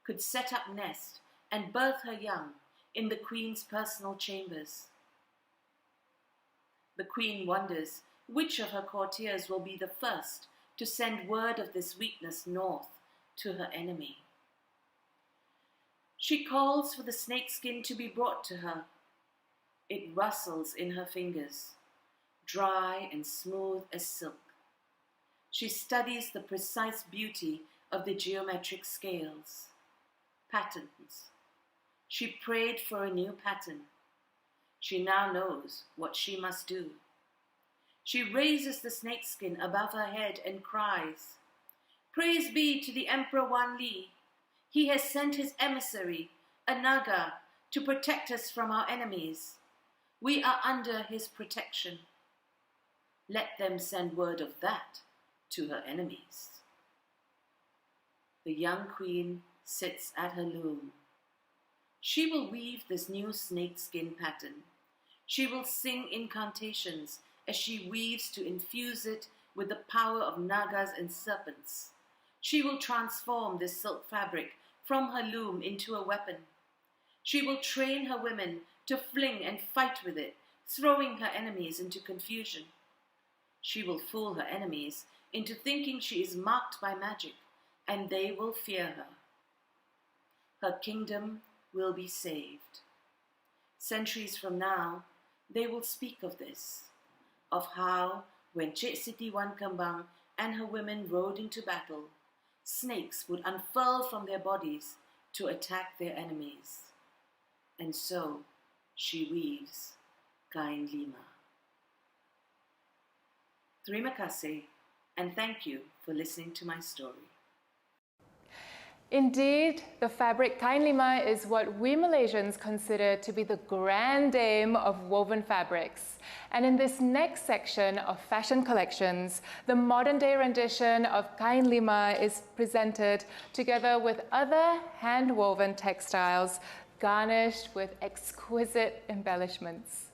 could set up nest and birth her young in the queen's personal chambers. The queen wonders which of her courtiers will be the first to send word of this weakness north to her enemy. She calls for the snakeskin to be brought to her. It rustles in her fingers, dry and smooth as silk. She studies the precise beauty of the geometric scales, patterns. She prayed for a new pattern. She now knows what she must do. She raises the snakeskin above her head and cries, "Praise be to the Emperor Wan Li. He has sent his emissary, a Naga, to protect us from our enemies. We are under his protection. Let them send word of that to her enemies." The young queen sits at her loom. She will weave this new snakeskin pattern. She will sing incantations as she weaves to infuse it with the power of nagas and serpents. She will transform this silk fabric from her loom into a weapon. She will train her women to fling and fight with it, throwing her enemies into confusion. She will fool her enemies into thinking she is marked by magic, and they will fear her. Her kingdom will be saved. Centuries from now, they will speak of this, of how, when Cik Siti Wan Kembang and her women rode into battle, snakes would unfurl from their bodies to attack their enemies. And so she weaves kain lima. Terima kasih, and thank you for listening to my story. Indeed, the fabric kain lima is what we Malaysians consider to be the grand dame of woven fabrics. And in this next section of fashion collections, the modern-day rendition of kain lima is presented together with other hand-woven textiles garnished with exquisite embellishments.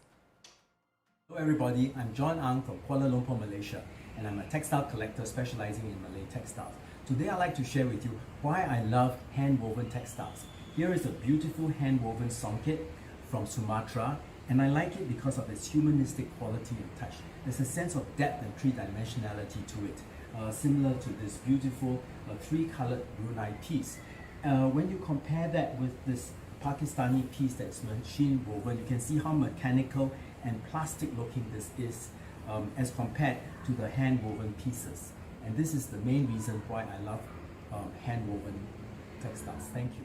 Hello everybody, I'm John Ang from Kuala Lumpur, Malaysia, and I'm a textile collector specializing in Malay textiles. Today I'd like to share with you why I love hand-woven textiles. Here is a beautiful hand-woven songket from Sumatra, and I like it because of its humanistic quality and touch. There's a sense of depth and three-dimensionality to it, similar to this beautiful three-colored Brunei piece. When you compare that with this Pakistani piece that's machine woven, you can see how mechanical and plastic looking this is as compared to the hand-woven pieces. And this is the main reason why I love hand-woven textiles. Thank you.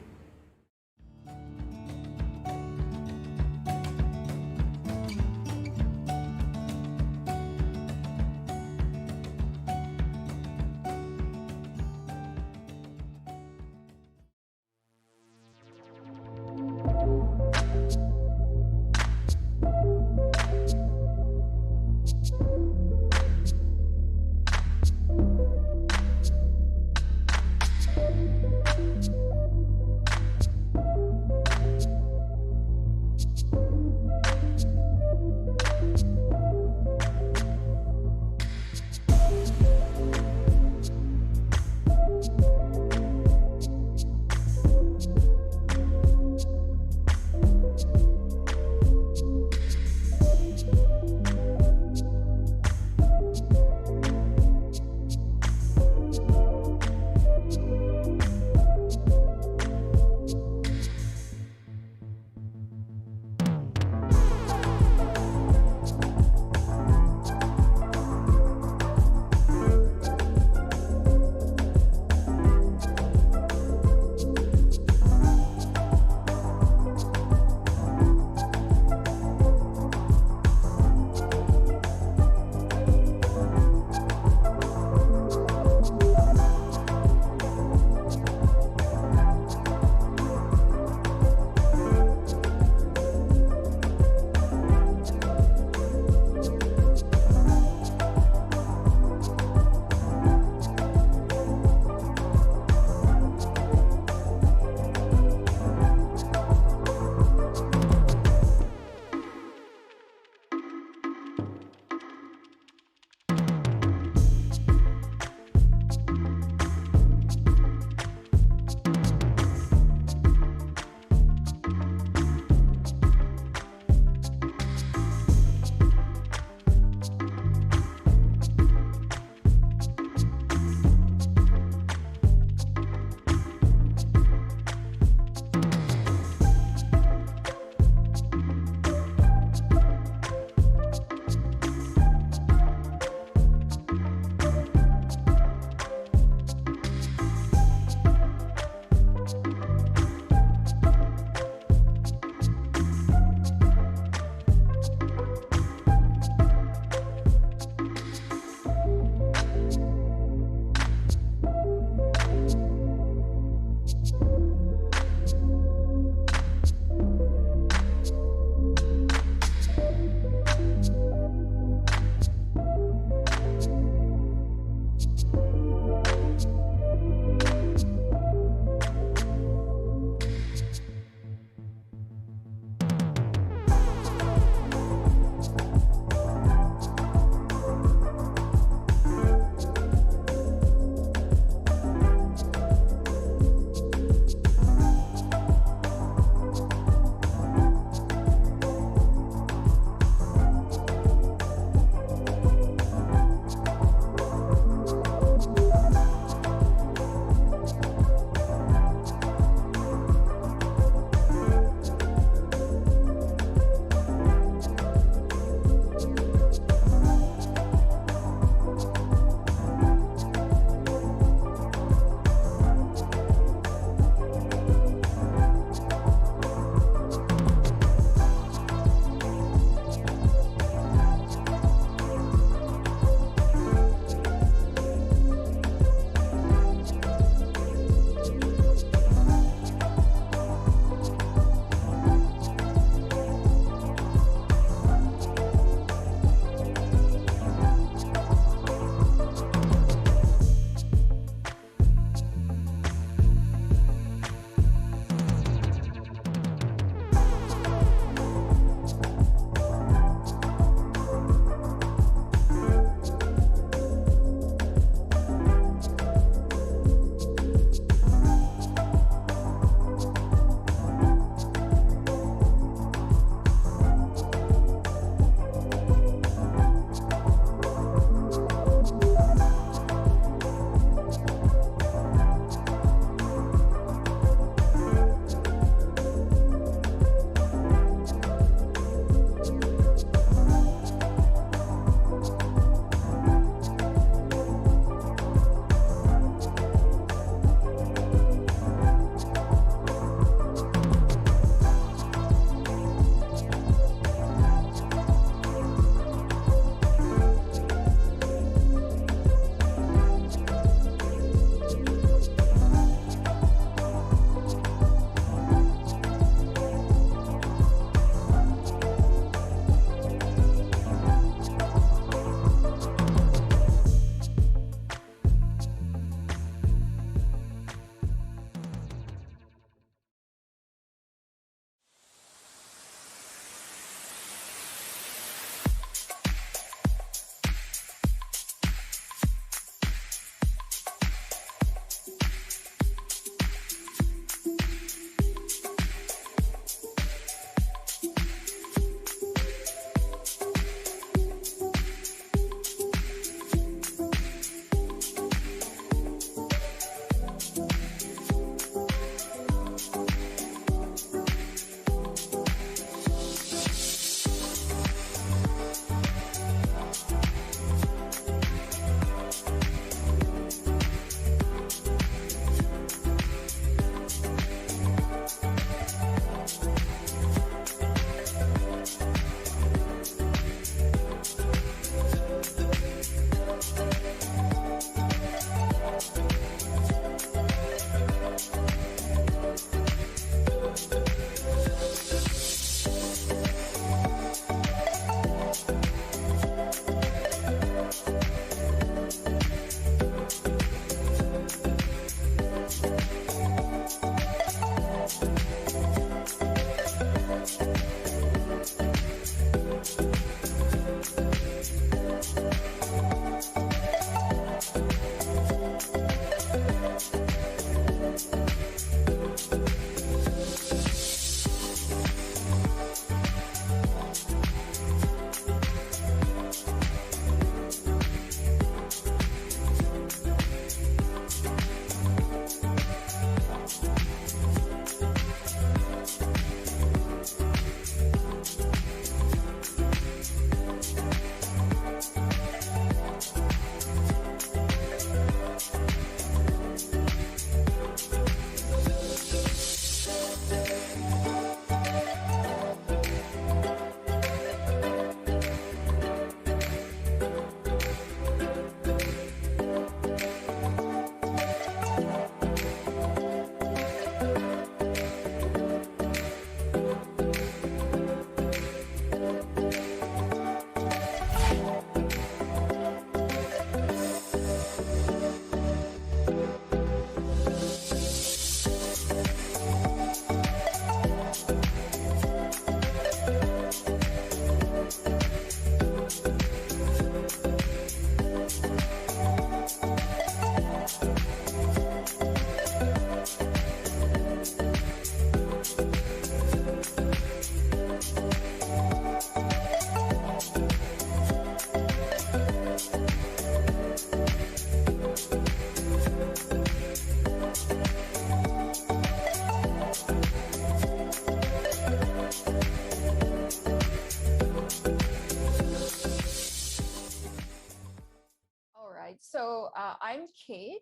right. So I'm Kate.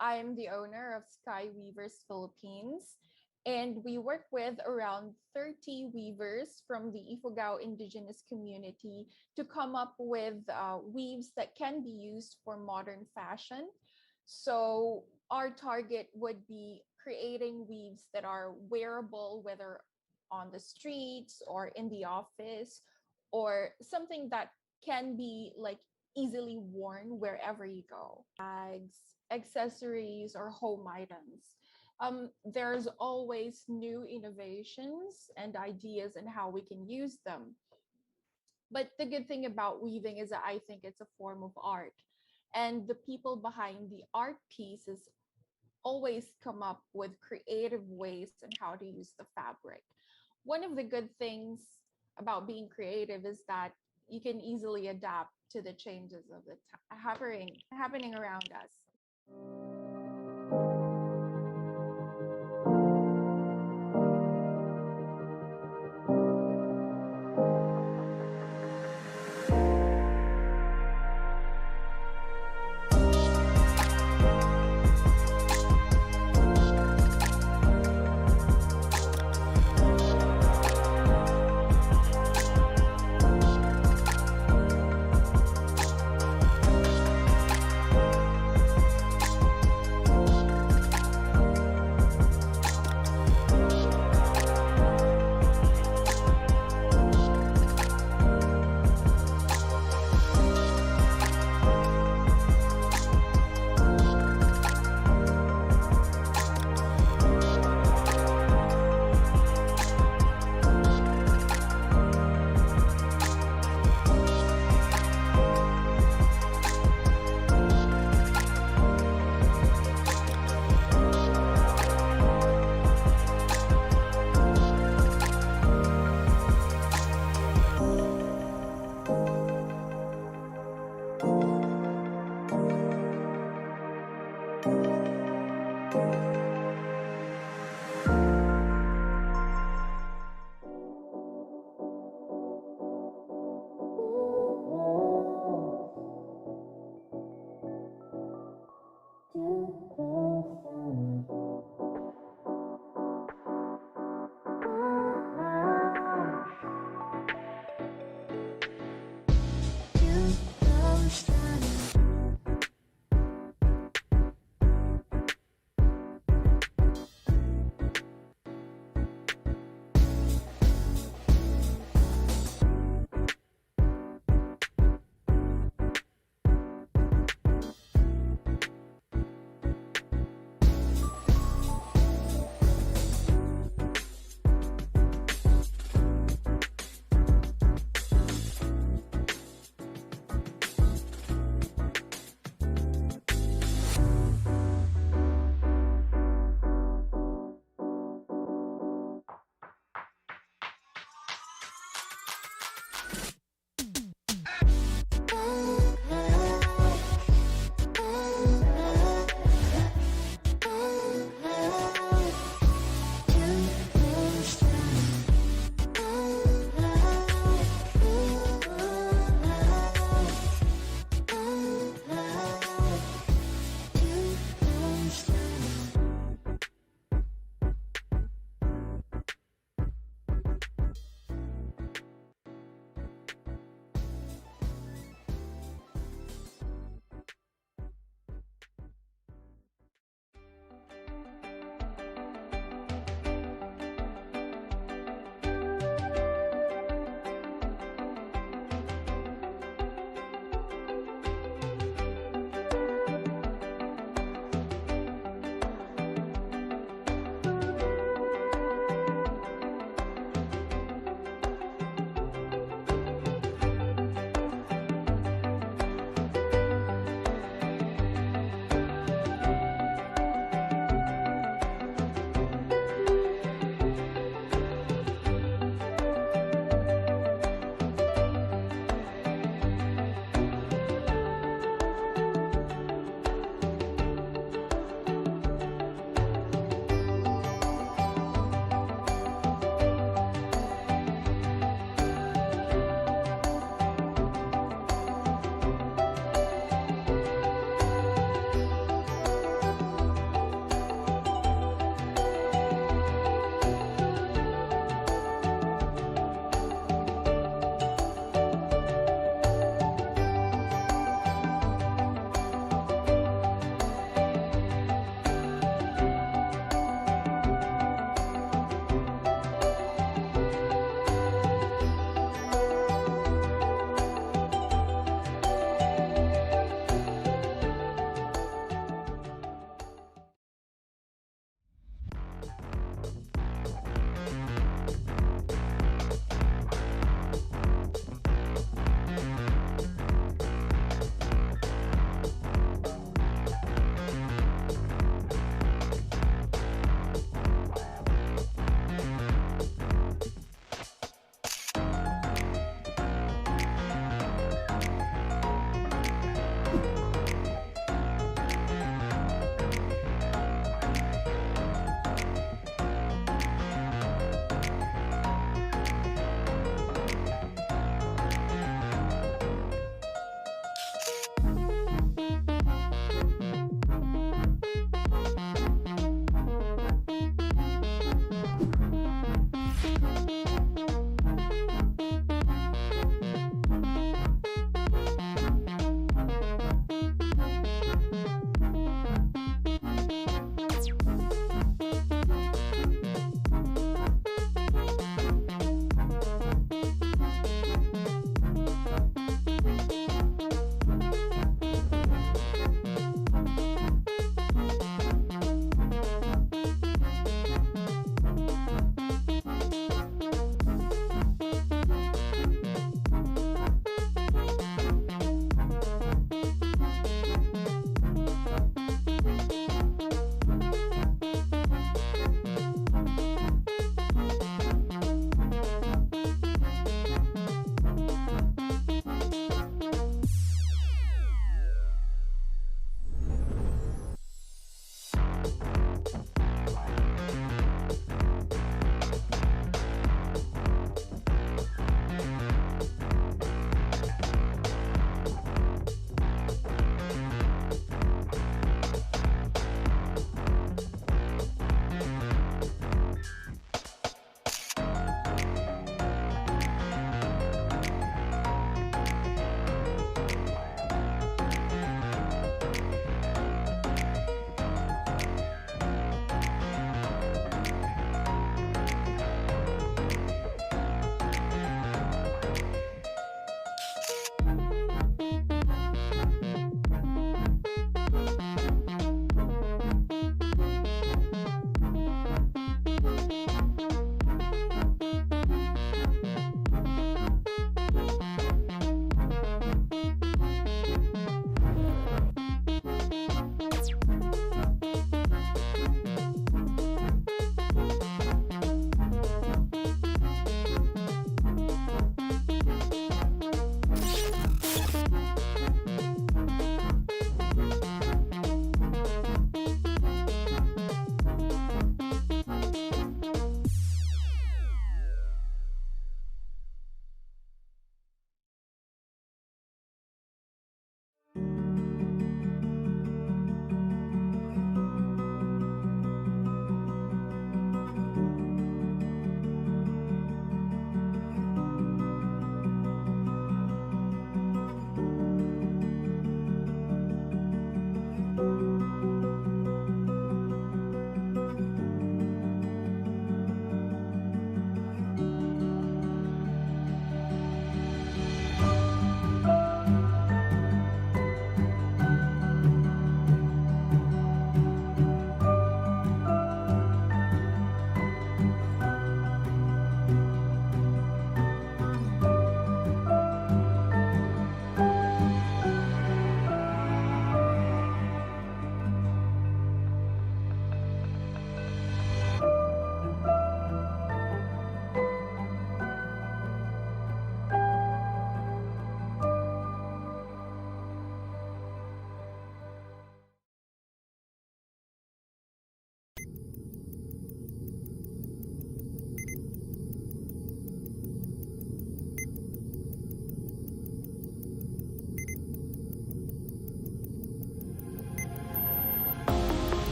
I'm the owner of Sky Weavers Philippines, and we work with around 30 weavers from the Ifugao indigenous community to come up with weaves that can be used for modern fashion. So our target would be creating weaves that are wearable, whether on the streets or in the office, or something that can be like easily worn wherever you go. Bags, accessories, or home items. There's always new innovations and ideas and how we can use them. But the good thing about weaving is that I think it's a form of art. And the people behind the art pieces always come up with creative ways on how to use the fabric. One of the good things about being creative is that you can easily adapt to the changes of the happening around us.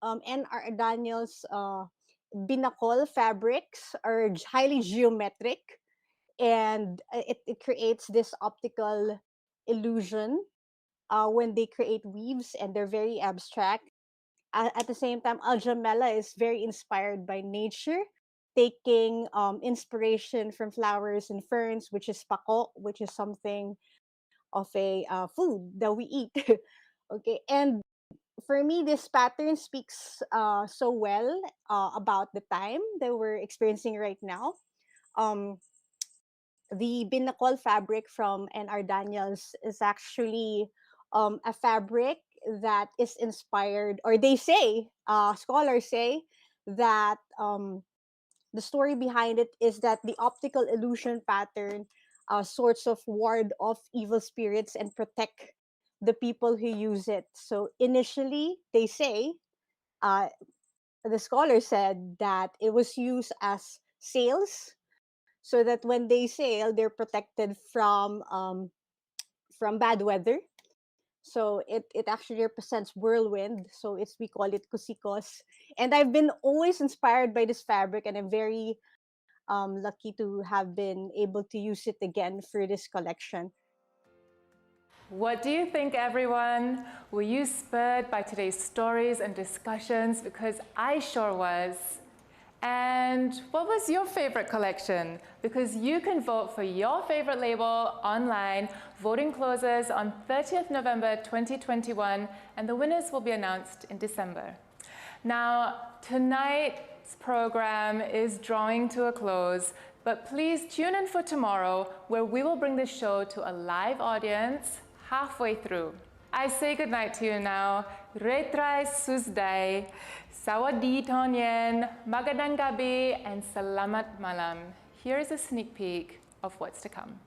N.R. Daniel's binakol fabrics are highly geometric, and it creates this optical illusion when they create weaves, and they're very abstract. At the same time, Aljamela is very inspired by nature, taking inspiration from flowers and ferns, which is pako, which is something of a food that we eat. Okay, and for me, this pattern speaks so well about the time that we're experiencing right now. Um, the binakol fabric from N.R. Daniels is actually a fabric that is inspired, or they say, scholars say, that the story behind it is that the optical illusion pattern sorts of ward off evil spirits and protect the people who use it. So initially, they say, uh, the scholar said that it was used as sails, so that when they sail, they're protected from bad weather. So it actually represents whirlwind. So we call it kusikos. And I've been always inspired by this fabric, and I'm very lucky to have been able to use it again for this collection. What do you think, everyone? Were you spurred by today's stories and discussions? Because I sure was. And what was your favorite collection? Because you can vote for your favorite label online. Voting closes on 30th November 2021, and the winners will be announced in December. Now, tonight's program is drawing to a close, but please tune in for tomorrow, where we will bring the show to a live audience halfway through. I say goodnight to you now. Retrai Susday, Sawadi Tonyen, Magandang Gabi, and Selamat Malam. Here is a sneak peek of what's to come.